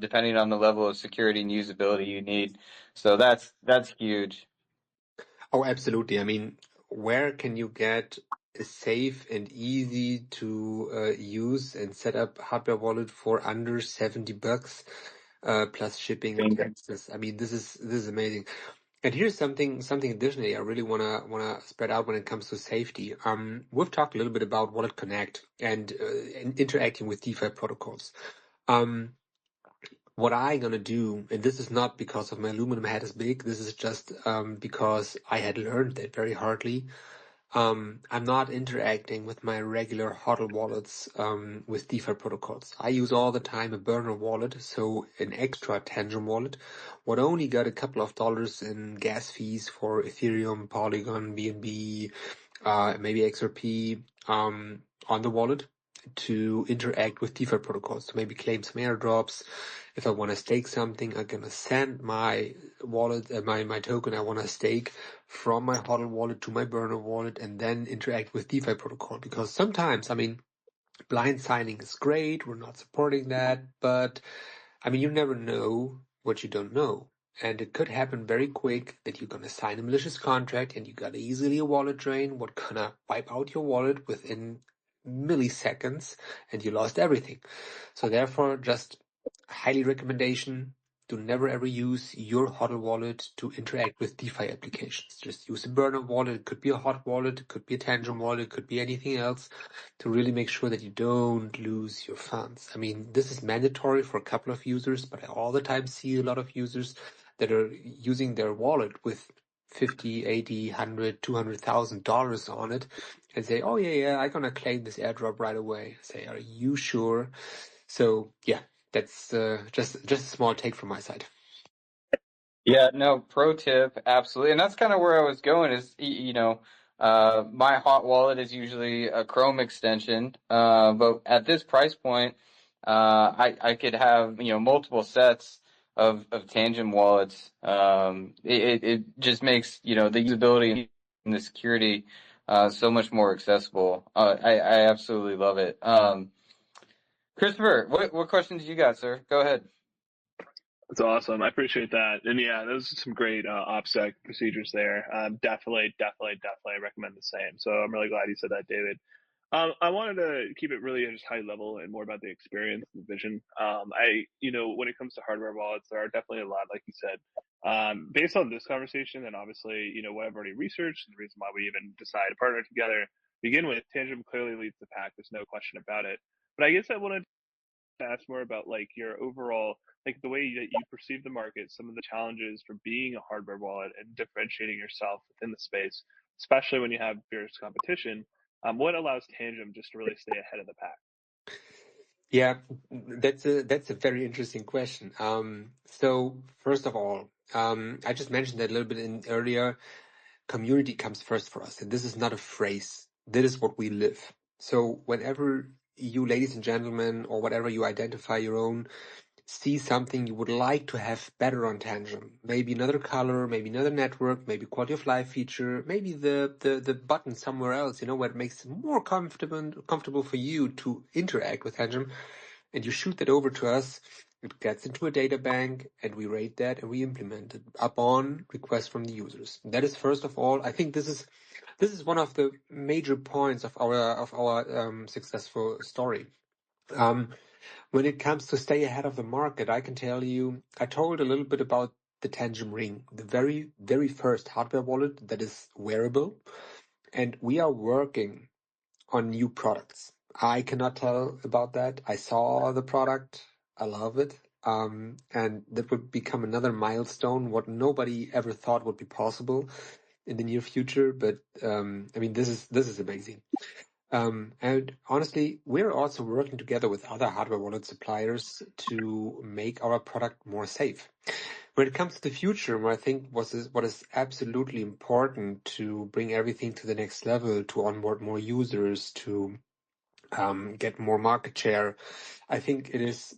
depending on the level of security and usability you need. So that's huge. Oh, absolutely. I mean, where can you get a safe and easy to use and set up hardware wallet for under $70 plus shipping and taxes? I mean, this is amazing. And here's something additionally I really wanna spread out when it comes to safety. We've talked a little bit about Wallet Connect and interacting with DeFi protocols. Um, what I gonna do, and this is not because of my aluminum head is big, this is just because I had learned that very hardly. I'm not interacting with my regular HODL wallets with DeFi protocols. I use all the time a burner wallet, so an extra Tangent wallet. What only got a couple of dollars in gas fees for Ethereum, Polygon, BNB, maybe XRP on the wallet to interact with DeFi protocols, to maybe claim some airdrops. If I want to stake something, I'm gonna send my wallet, my token I want to stake from my HODL wallet to my burner wallet and then interact with DeFi protocol. Because sometimes, I mean, blind signing is great. We're not supporting that, but I mean, you never know what you don't know. And it could happen very quick that you're gonna sign a malicious contract and you got easily a wallet drain, what gonna wipe out your wallet within milliseconds and you lost everything. So therefore, just highly recommendation, do never ever use your HODL wallet to interact with DeFi applications. Just use a burner wallet. It could be a hot wallet, it could be a Tangent wallet, it could be anything else to really make sure that you don't lose your funds. I mean, this is mandatory for a couple of users, but I all the time see a lot of users that are using their wallet with 50, 80, 100, $200,000 on it and say, oh yeah, I'm gonna claim this airdrop right away. I say, are you sure? So yeah, that's just a small take from my side. Yeah, no, pro tip, absolutely. And that's kind of where I was going is, my hot wallet is usually a Chrome extension. But at this price point, I could have, multiple sets of Tangent wallets. It just makes, the usability and the security, so much more accessible. I absolutely love it. Christopher, what questions you got, sir? Go ahead. That's awesome. I appreciate that. And yeah, those are some great OPSEC procedures there. Definitely recommend the same. So I'm really glad you said that, David. I wanted to keep it really just high level and more about the experience and the vision. When it comes to hardware wallets, there are definitely a lot, like you said. Based on this conversation, and obviously, what I've already researched, and the reason why we even decided to partner together, begin with, Tangent clearly leads the pack. There's no question about it. But I guess I wanted to ask more about like your overall, like the way that you perceive the market, some of the challenges for being a hardware wallet and differentiating yourself within the space, especially when you have fierce competition. What allows Tangent just to really stay ahead of the pack? Yeah, that's a very interesting question. So first of all, I just mentioned that a little bit in earlier. Community comes first for us, and this is not a phrase. This is what we live. So whenever you, ladies and gentlemen, or whatever you identify your own, see something you would like to have better on Tangent, maybe another color, maybe another network, maybe quality of life feature, maybe the button somewhere else, where it makes it more comfortable for you to interact with Tangent, and you shoot that over to us. It gets into a data bank, and we rate that and we implement it upon request from the users. That is first of all. I think this is one of the major points of our successful story. When it comes to stay ahead of the market, I can tell you, I told a little bit about the Tangent Ring, the very, very first hardware wallet that is wearable, and we are working on new products. I cannot tell about that. I saw the product. I love it. And that would become another milestone, what nobody ever thought would be possible in the near future. But this is amazing. And honestly, we're also working together with other hardware wallet suppliers to make our product more safe. When it comes to the future, I think what is absolutely important to bring everything to the next level, to onboard more users, to get more market share, I think it is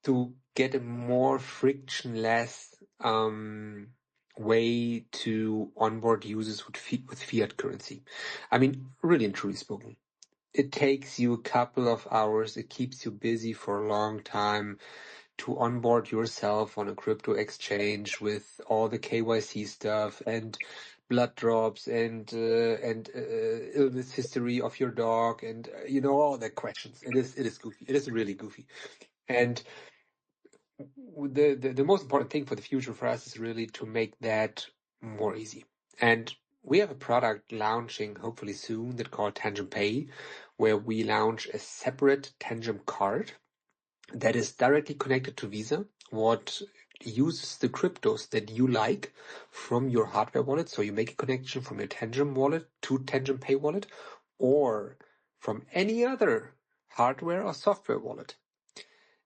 to get a more frictionless way to onboard users with fiat currency. I mean, really and truly spoken, it takes you a couple of hours. It keeps you busy for a long time to onboard yourself on a crypto exchange with all the KYC stuff and blood drops and illness history of your dog and all the questions. It is goofy. It is really goofy. And the most important thing for the future for us is really to make that more easy. And we have a product launching hopefully soon that called Tangent Pay, where we launch a separate Tangent card that is directly connected to Visa, what uses the cryptos that you like from your hardware wallet. So you make a connection from your Tangent wallet to Tangent Pay wallet, or from any other hardware or software wallet.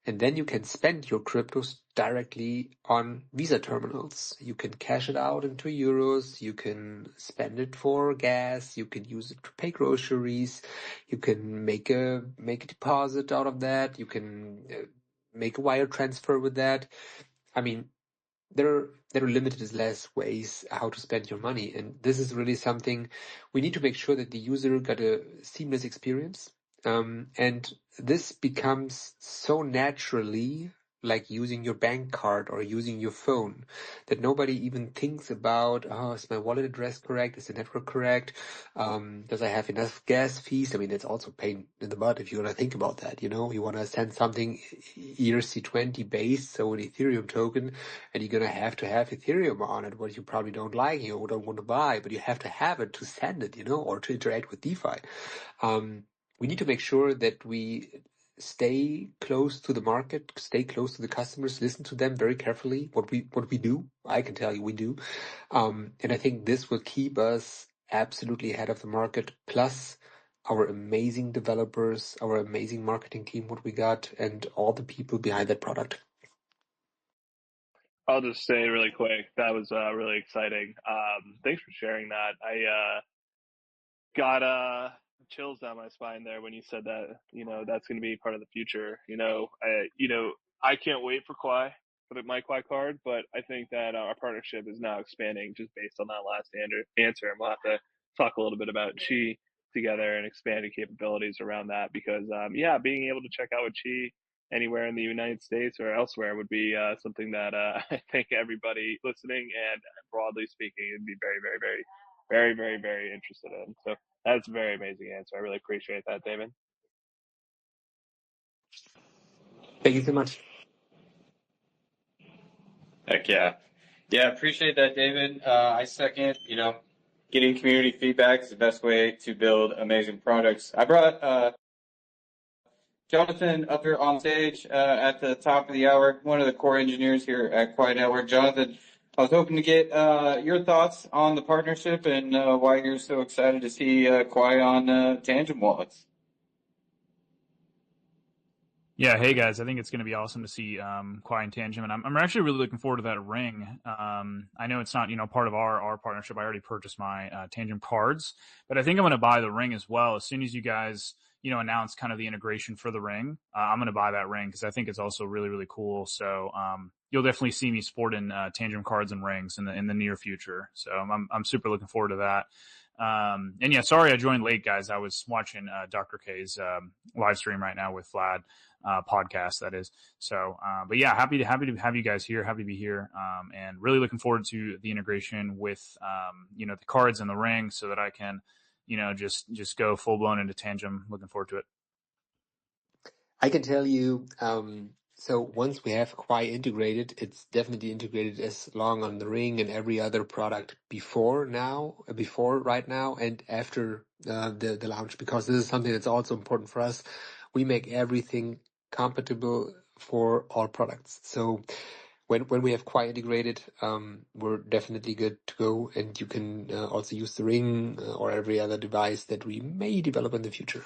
And then you can spend your cryptos directly on Visa terminals. You can cash it out into euros. You can spend it for gas. You can use it to pay groceries. You can make a deposit out of that. You can make a wire transfer with that. I mean, there are limited less ways how to spend your money, and this is really something we need to make sure that the user got a seamless experience. And this becomes so naturally like using your bank card or using your phone, that nobody even thinks about, oh, is my wallet address correct? Is the network correct? Does I have enough gas fees? I mean, it's also pain in the butt if you want to think about that. You know, you want to send something ERC20 based, so an Ethereum token, and you're going to have Ethereum on it, what you probably don't like, you don't want to buy, but you have to have it to send it, you know, or to interact with DeFi. We need to make sure that we stay close to the market, stay close to the customers, listen to them very carefully. What we do, I can tell you, we do, and I think this will keep us absolutely ahead of the market. Plus, our amazing developers, our amazing marketing team, what we got, and all the people behind that product. I'll just say really quick, that was really exciting. Thanks for sharing that. I got chills down my spine there when you said that. That's going to be part of the future. I can't wait for Quai for my Quai card, but I think that our partnership is now expanding just based on that last answer, and we'll have to talk a little bit about Chi together and expanding capabilities around that because being able to check out with Chi anywhere in the United States or elsewhere would be something that I think everybody listening and broadly speaking would be very, very, very, very, very, very interested in. So that's a very amazing answer. I really appreciate that, David. Thank you so much. Heck yeah. Yeah, appreciate that, David. I second, getting community feedback is the best way to build amazing products. I brought Jonathan up here on stage at the top of the hour, one of the core engineers here at Quai Network. Jonathan, I was hoping to get your thoughts on the partnership and why you're so excited to see Quai on Tangent wallets. Yeah, hey guys, I think it's going to be awesome to see Quai and Tangent, and I'm actually really looking forward to that ring. I know it's not part of our partnership. I already purchased my Tangent cards, but I think I'm going to buy the ring as well. As soon as you guys announce kind of the integration for the ring, I'm going to buy that ring because I think it's also really, really cool. So you'll definitely see me sporting Tangent cards and rings in the near future. So I'm super looking forward to that. And yeah, sorry I joined late, guys. I was watching Dr. K's live stream right now with Vlad. Podcast, that is. So, but yeah, happy to have you guys here. Happy to be here, and really looking forward to the integration with the cards and the ring, so that I can just go full blown into Tangent. Looking forward to it. I can tell you, so once we have Quai integrated, it's definitely integrated as long on the ring and every other product before right now, and after the launch, because this is something that's also important for us. We make everything compatible for all products. So when we have Quai integrated, we're definitely good to go, and you can also use the ring or every other device that we may develop in the future.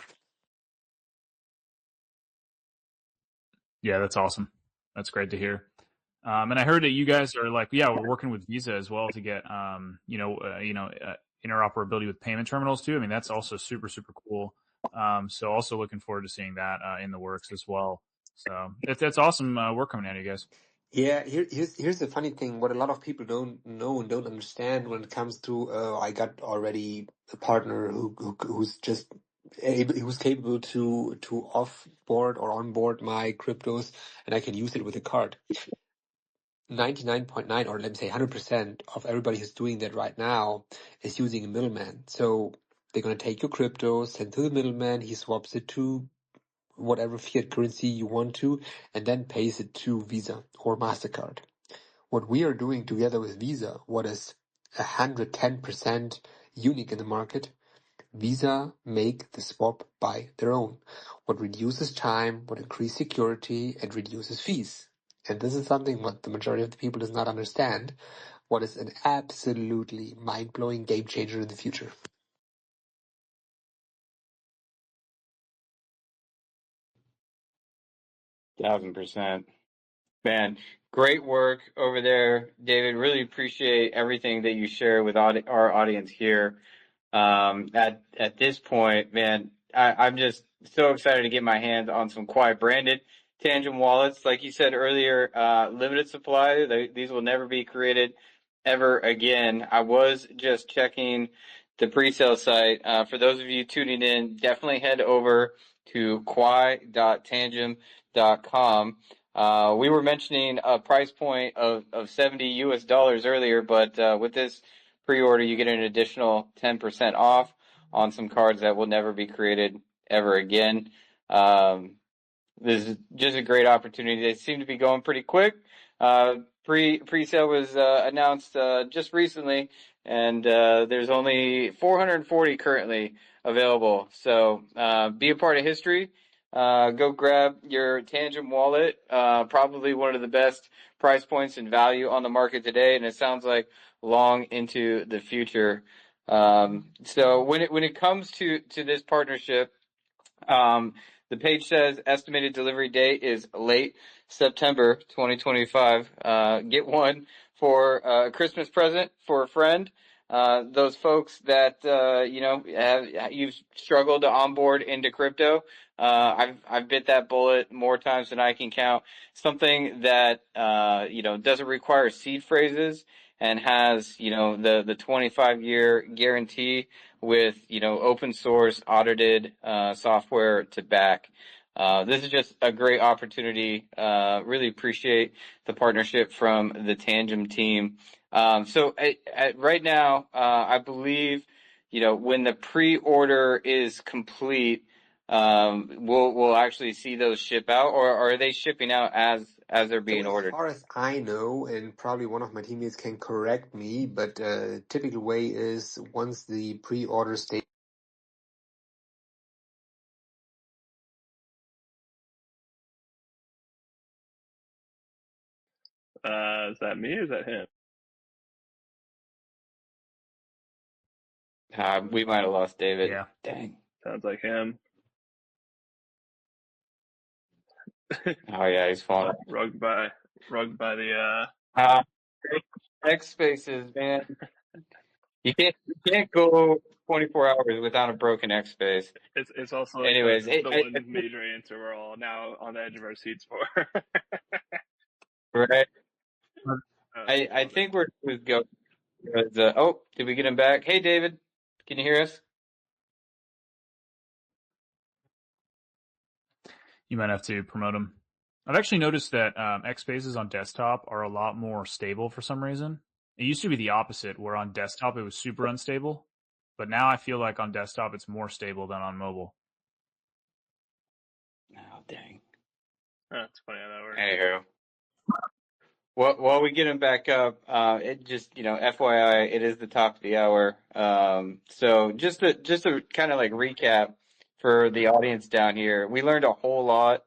Yeah, that's awesome. That's great to hear. And I heard that you guys are we're working with Visa as well to get interoperability with payment terminals too. I mean, that's also super, super cool. So also looking forward to seeing that in the works as well. So that's awesome work coming out of you guys. Yeah, here's the funny thing. What a lot of people don't know and don't understand when it comes to I got already a partner who's capable to offboard or onboard my cryptos, and I can use it with a card. 99.9, or let me say 100% of everybody who's doing that right now is using a middleman. So they're gonna take your crypto, send to the middleman, he swaps it to whatever fiat currency you want to, and then pays it to Visa or MasterCard. What we are doing together with Visa, what is 110% unique in the market, Visa make the swap by their own, what reduces time, what increases security, and reduces fees. And this is something what the majority of the people does not understand, what is an absolutely mind-blowing game changer in the future. %1,000%. Man, great work over there, David. Really appreciate everything that you share with our audience here. At this point, man, I'm just so excited to get my hands on some Quai branded Tangent wallets. Like you said earlier, limited supply. These will never be created ever again. I was just checking the pre-sale site. For those of you tuning in, definitely head over to quai.tangent.com. We were mentioning a price point of $70 US earlier, but with this pre-order, you get an additional 10% off on some cards that will never be created ever again. This is just a great opportunity. They seem to be going pretty quick. Pre-sale was announced just recently, and there's only 440 currently available. So be a part of history. Go grab your Tangent wallet. Probably one of the best price points and value on the market today, and it sounds like long into the future. So when it comes to this partnership, the page says estimated delivery date is late September 2025. Get one for a Christmas present for a friend. Those folks that you've struggled to onboard into crypto. I've bit that bullet more times than I can count. Something that doesn't require seed phrases and has the 25-year guarantee with open source audited software to back. This is just a great opportunity. Really appreciate the partnership from the Tangent team. So right now, I believe when the pre-order is complete, we'll actually see those ship out, or are they shipping out as they're being So as ordered? far as I know, and probably one of my teammates can correct me, but typical way is once the pre-order stage. Is that me or is that him? We might have lost David. Yeah. Dang. Sounds like him. Oh yeah, he's falling. Rugged by the X spaces, man. You can't go 24 hours without a broken X space. It's also like Anyways, the one major answer we're all now on the edge of our seats for. right. I Love it. think we're go. Oh, did we get him back? Hey, David, can you hear us? You might have to promote them. I've actually noticed that X spaces on desktop are a lot more stable for some reason. It used to be the opposite, where on desktop it was super unstable, but now I feel like on desktop it's more stable than on mobile. Oh, dang. That's funny how that works. Anywho, while we get him back up, it just FYI, it is the top of the hour. So just to kind of like recap for the audience down here, we learned a whole lot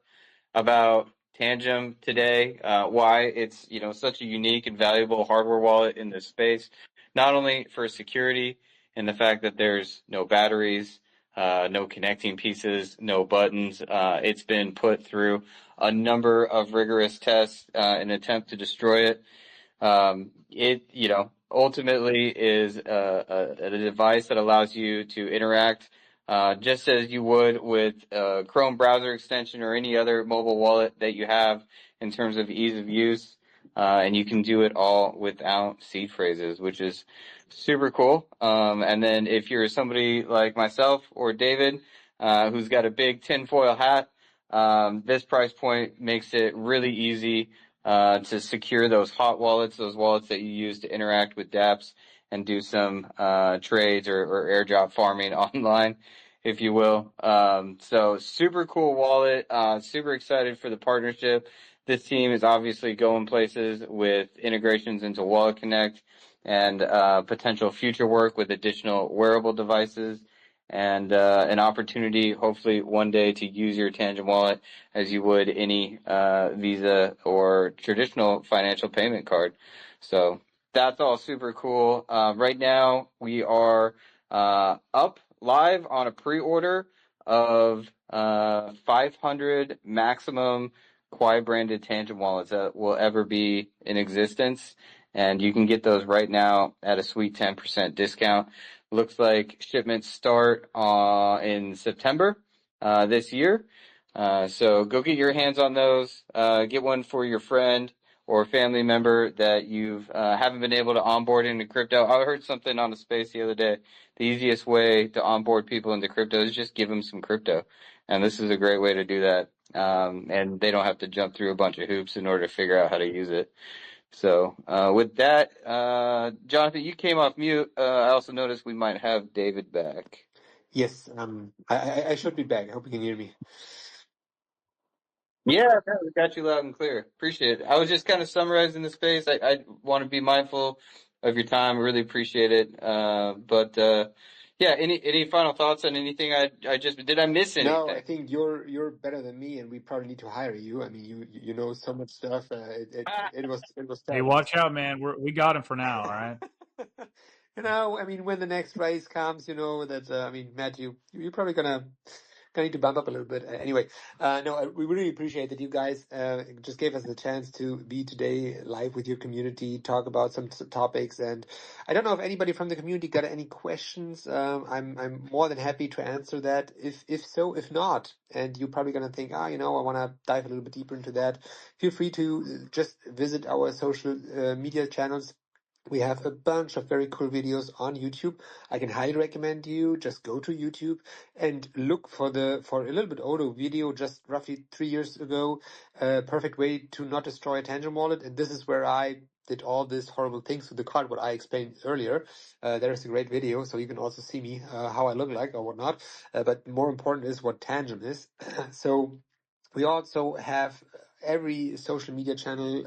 about Tangent today, why it's such a unique and valuable hardware wallet in this space, not only for security and the fact that there's no batteries, no connecting pieces, no buttons. It's been put through a number of rigorous tests in an attempt to destroy it. It ultimately is a device that allows you to interact just as you would with a Chrome browser extension or any other mobile wallet that you have in terms of ease of use. And you can do it all without seed phrases, which is super cool. And then if you're somebody like myself or David, who's got a big tinfoil hat, this price point makes it really easy to secure those hot wallets, those wallets that you use to interact with dApps and do some trades or airdrop farming online, if you will. So super cool wallet. Super excited for the partnership. This team is obviously going places with integrations into Wallet Connect and potential future work with additional wearable devices and an opportunity, hopefully one day, to use your Tangent wallet as you would any Visa or traditional financial payment card. So that's all super cool. Right now, we are up live on a pre-order of 500 maximum Quai branded Tangent wallets that will ever be in existence. And you can get those right now at a sweet 10% discount. Looks like shipments start in September this year. So go get your hands on those. Get one for your friend or family member that you haven't been able to onboard into crypto. I heard something on the space the other day. The easiest way to onboard people into crypto is just give them some crypto. And this is a great way to do that. And they don't have to jump through a bunch of hoops in order to figure out how to use it. So with that, Jonathan, you came off mute. I also noticed we might have David back. Yes, I should be back. I hope you can hear me. Yeah, no, we got you loud and clear. Appreciate it. I was just kind of summarizing the space. I want to be mindful of your time. Really appreciate it. Yeah, any final thoughts on anything I just did I miss No, I anything? think you're better than me, and we probably need to hire you. I mean, you know so much stuff. It was Hey, terrible. watch out, man. We got him for now. All right. I mean, when the next race comes, that I mean, Matt, you're probably gonna need to bump up a little bit. Anyway, no, we really appreciate that you guys just gave us the chance to be today live with your community, talk about some topics. And I don't know if anybody from the community got any questions. I'm more than happy to answer that. If so, if not, and you're probably gonna think, I want to dive a little bit deeper into that. Feel free to just visit our social media channels. We have a bunch of very cool videos on YouTube. I can highly recommend you just go to YouTube and look for a little bit older video, just roughly 3 years ago. Perfect way to not destroy a Tangent wallet, and this is where I did all these horrible things with the card, what I explained earlier. There is a great video, so you can also see me how I look like or whatnot. But more important is what Tangent is. So we also have every social media channel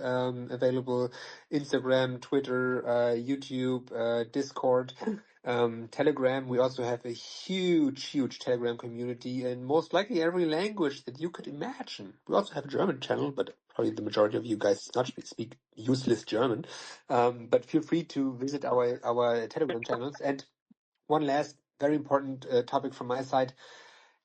available: Instagram, Twitter, YouTube, Discord, Telegram. We also have a huge Telegram community in most likely every language that you could imagine. We also have a German channel, but probably the majority of you guys not speak useless German. But feel free to visit our Telegram channels. And one last very important topic from my side: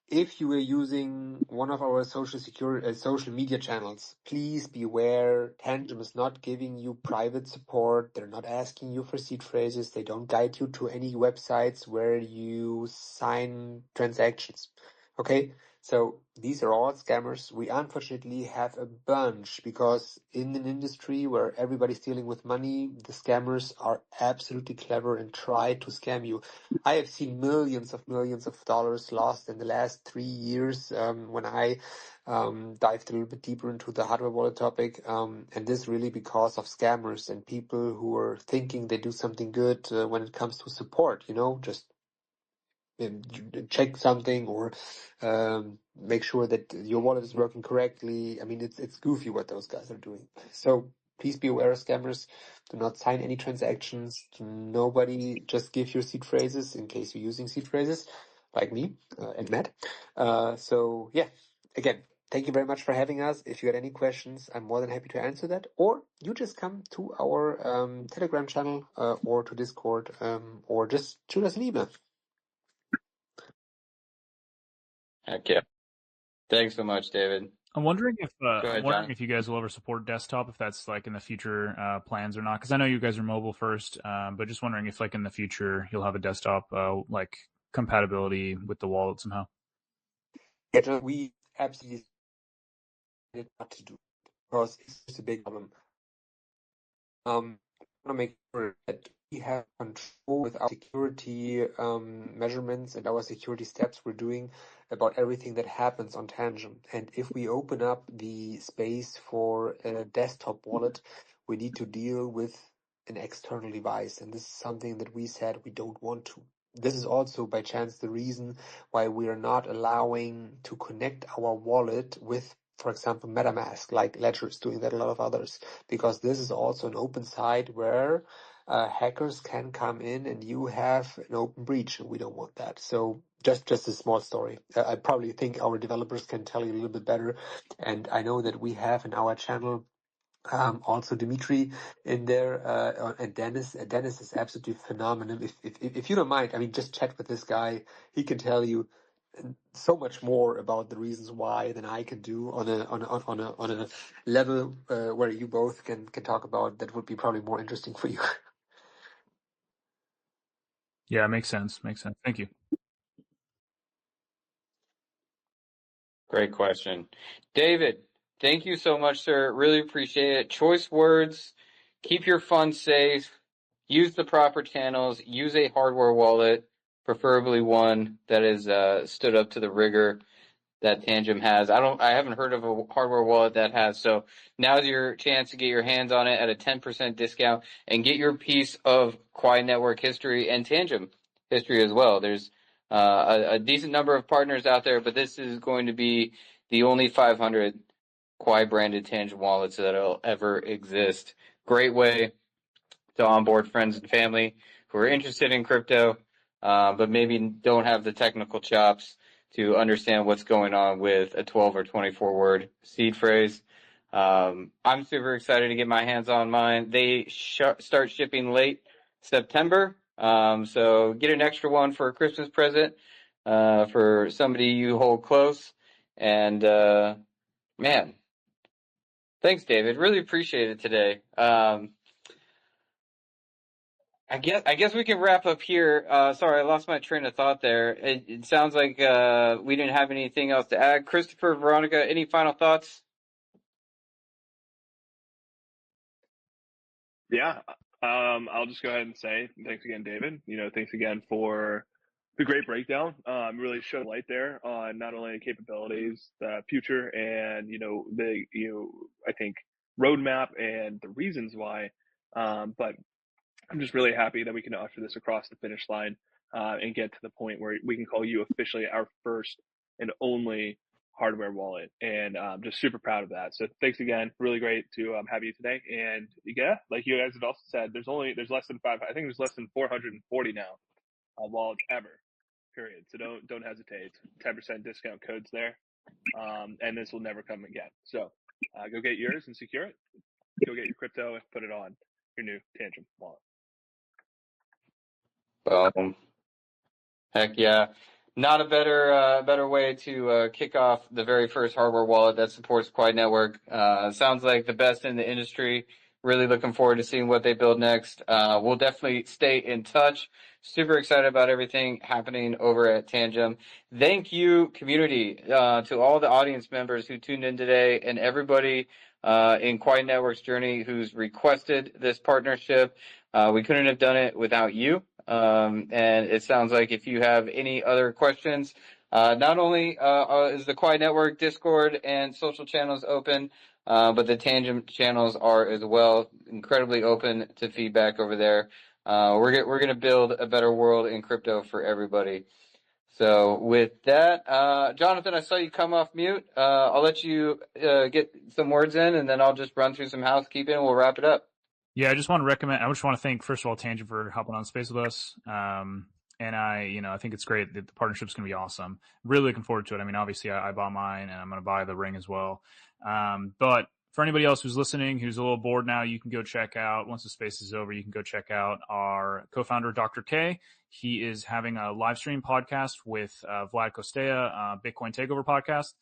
if you are using one of our social media channels, please be aware Tangent is not giving you private support. They're not asking you for seed phrases. They don't guide you to any websites where you sign transactions. Okay? So these are all scammers. We unfortunately have a bunch because in an industry where everybody's dealing with money, the scammers are absolutely clever and try to scam you. I have seen millions of dollars lost in the last 3 years when I dived a little bit deeper into the hardware wallet topic. And this really because of scammers and people who are thinking they do something good when it comes to support, just check something or make sure that your wallet is working correctly. I mean, it's goofy what those guys are doing. So please be aware of scammers. Do not sign any transactions. Nobody just give your seed phrases in case you're using seed phrases like me and Matt. So yeah, again, thank you very much for having us. If you got any questions, I'm more than happy to answer that. Or you just come to our Telegram channel or to Discord or just shoot us an email. Heck yeah. Thanks so much, David. I'm wondering if Go ahead, Johnny. you guys will ever support desktop, if that's like in the future plans or not. Because I know you guys are mobile first, but just wondering if like in the future you'll have a desktop like compatibility with the wallet somehow. Yeah, we absolutely decided not to do because it's just a big problem. I want to make sure that we have control with our security measurements and our security steps we're doing about everything that happens on Tangent. And if we open up the space for a desktop wallet, we need to deal with an external device. And this is something that we said we don't want to. This is also by chance the reason why we are not allowing to connect our wallet with, for example, MetaMask, like Ledger is doing that, a lot of others, because this is also an open site where hackers can come in and you have an open breach, and we don't want that. So just a small story. I probably think our developers can tell you a little bit better, and I know that we have in our channel also Dimitri in there, and Dennis. Dennis is absolutely phenomenal. If you don't mind, I mean, just chat with this guy. He can tell you so much more about the reasons why than I can do on a level where you both can talk about. That would be probably more interesting for you. Yeah, makes sense. Makes sense. Thank you. Great question. David, thank you so much, sir. Really appreciate it. Choice words. Keep your funds safe. Use the proper channels. Use a hardware wallet, preferably one that is stood up to the rigor. that Tangem has. I haven't heard of a hardware wallet that has. So now's your chance to get your hands on it at a 10% discount and get your piece of Quai Network history and Tangem history as well. There's a decent number of partners out there, but this is going to be the only 500 Quai branded Tangem wallets that'll ever exist. Great way to onboard friends and family who are interested in crypto, but maybe don't have the technical chops to understand what's going on with a 12 or 24 word seed phrase. I'm super excited to get my hands on mine. They start shipping late September, so get an extra one for a Christmas present for somebody you hold close. And man, thanks, David. Really appreciate it today. I guess we can wrap up here. Sorry, I lost my train of thought there. It sounds like we didn't have anything else to add. Christopher, Veronica, any final thoughts? Yeah, I'll just go ahead and say thanks again, David. Thanks again for the great breakdown. Really showed light there on not only the capabilities, the future, and I think roadmap and the reasons why. But I'm just really happy that we can usher this across the finish line and get to the point where we can call you officially our first and only hardware wallet, and just super proud of that. So thanks again. Really great to have you today. And yeah, like you guys had also said, there's less than I think there's less than 440 now wallets ever. Period. So don't hesitate. 10% discount codes there, and this will never come again. So go get yours and secure it. Go get your crypto and put it on your new Tangem wallet. Heck yeah. Not a better way to kick off the very first hardware wallet that supports Quai Network. Sounds like the best in the industry. Really looking forward to seeing what they build next. We'll definitely stay in touch. Super excited about everything happening over at Tangem. Thank you, community, to all the audience members who tuned in today and everybody in Quai Network's journey who's requested this partnership. We couldn't have done it without you. And it sounds like if you have any other questions, not only is the Quai Network Discord and social channels open, but the Tangem channels are as well, incredibly open to feedback over there. We're gonna build a better world in crypto for everybody. So with that, Jonathan, I saw you come off mute. I'll let you get some words in, and then I'll just run through some housekeeping, and we'll wrap it up. Yeah, I just want to thank, first of all, Tangent for hopping on space with us. And I think it's great that the partnership's going to be awesome. Really looking forward to it. I mean, obviously I bought mine and I'm going to buy the ring as well. But for anybody else who's listening, who's a little bored now, you can go check out, once the space is over, you can go check out our co-founder, Dr. K. He is having a live stream podcast with Vlad Kostea, Bitcoin Takeover podcast.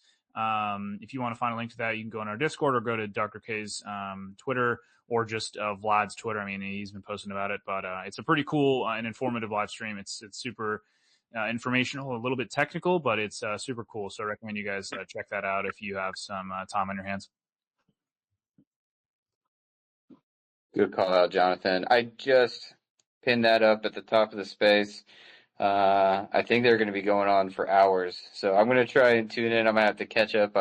If you want to find a link to that, you can go on our Discord or go to Dr. K's Twitter, or just Vlad's Twitter. I mean, he's been posting about it, but it's a pretty cool and informative live stream. It's super informational, a little bit technical, but it's super cool. So I recommend you guys check that out if you have some time on your hands. Good call out, Jonathan. I just pinned that up at the top of the space. I think they're going to be going on for hours. So I'm going to try and tune in. I'm going to have to catch up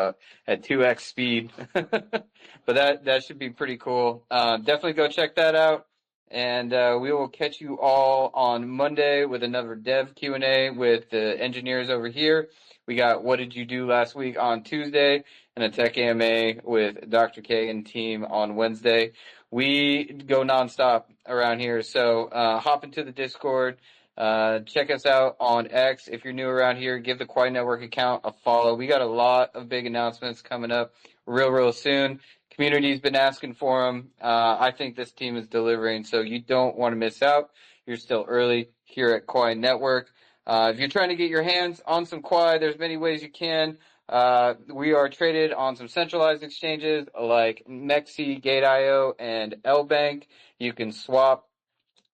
at 2x speed. But that should be pretty cool. Definitely go check that out. And we will catch you all on Monday with another dev Q&A with the engineers over here. We got What Did You Do Last Week on Tuesday, and a Tech AMA with Dr. K and team on Wednesday. We go nonstop around here. So hop into the Discord. Check us out on X. If you're new around here, give the Quai Network account a follow. We got a lot of big announcements coming up real soon. Community's been asking for them. I think this team is delivering, so you don't want to miss out. You're still early here at Quai Network. If you're trying to get your hands on some Quai, there's many ways you can. We are traded on some centralized exchanges like Mexi, Gate.io, and LBank. You can swap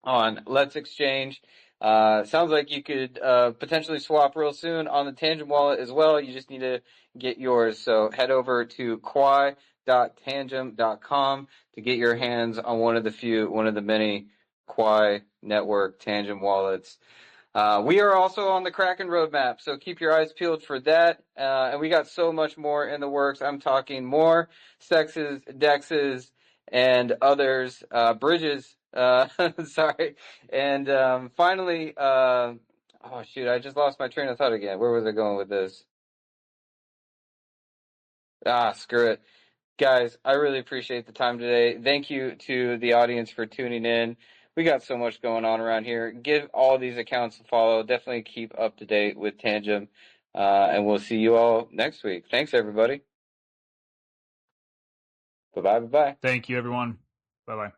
on Let's Exchange. Sounds like you could potentially swap real soon on the Tangem wallet as well. You just need to get yours. So head over to quai.tangem.com to get your hands on one of the many Quai Network Tangem wallets. We are also on the Kraken roadmap, so keep your eyes peeled for that. And we got so much more in the works. I'm talking more sexes, dexes, and others, bridges. Sorry. And finally, oh shoot, I just lost my train of thought again. Where was I going with this? Screw it. Guys, I really appreciate the time today. Thank you to the audience for tuning in. We got so much going on around here. Give all these accounts a follow. Definitely keep up to date with Tangem. And we'll see you all next week. Thanks, everybody. Bye-bye, bye-bye. Thank you, everyone. Bye-bye.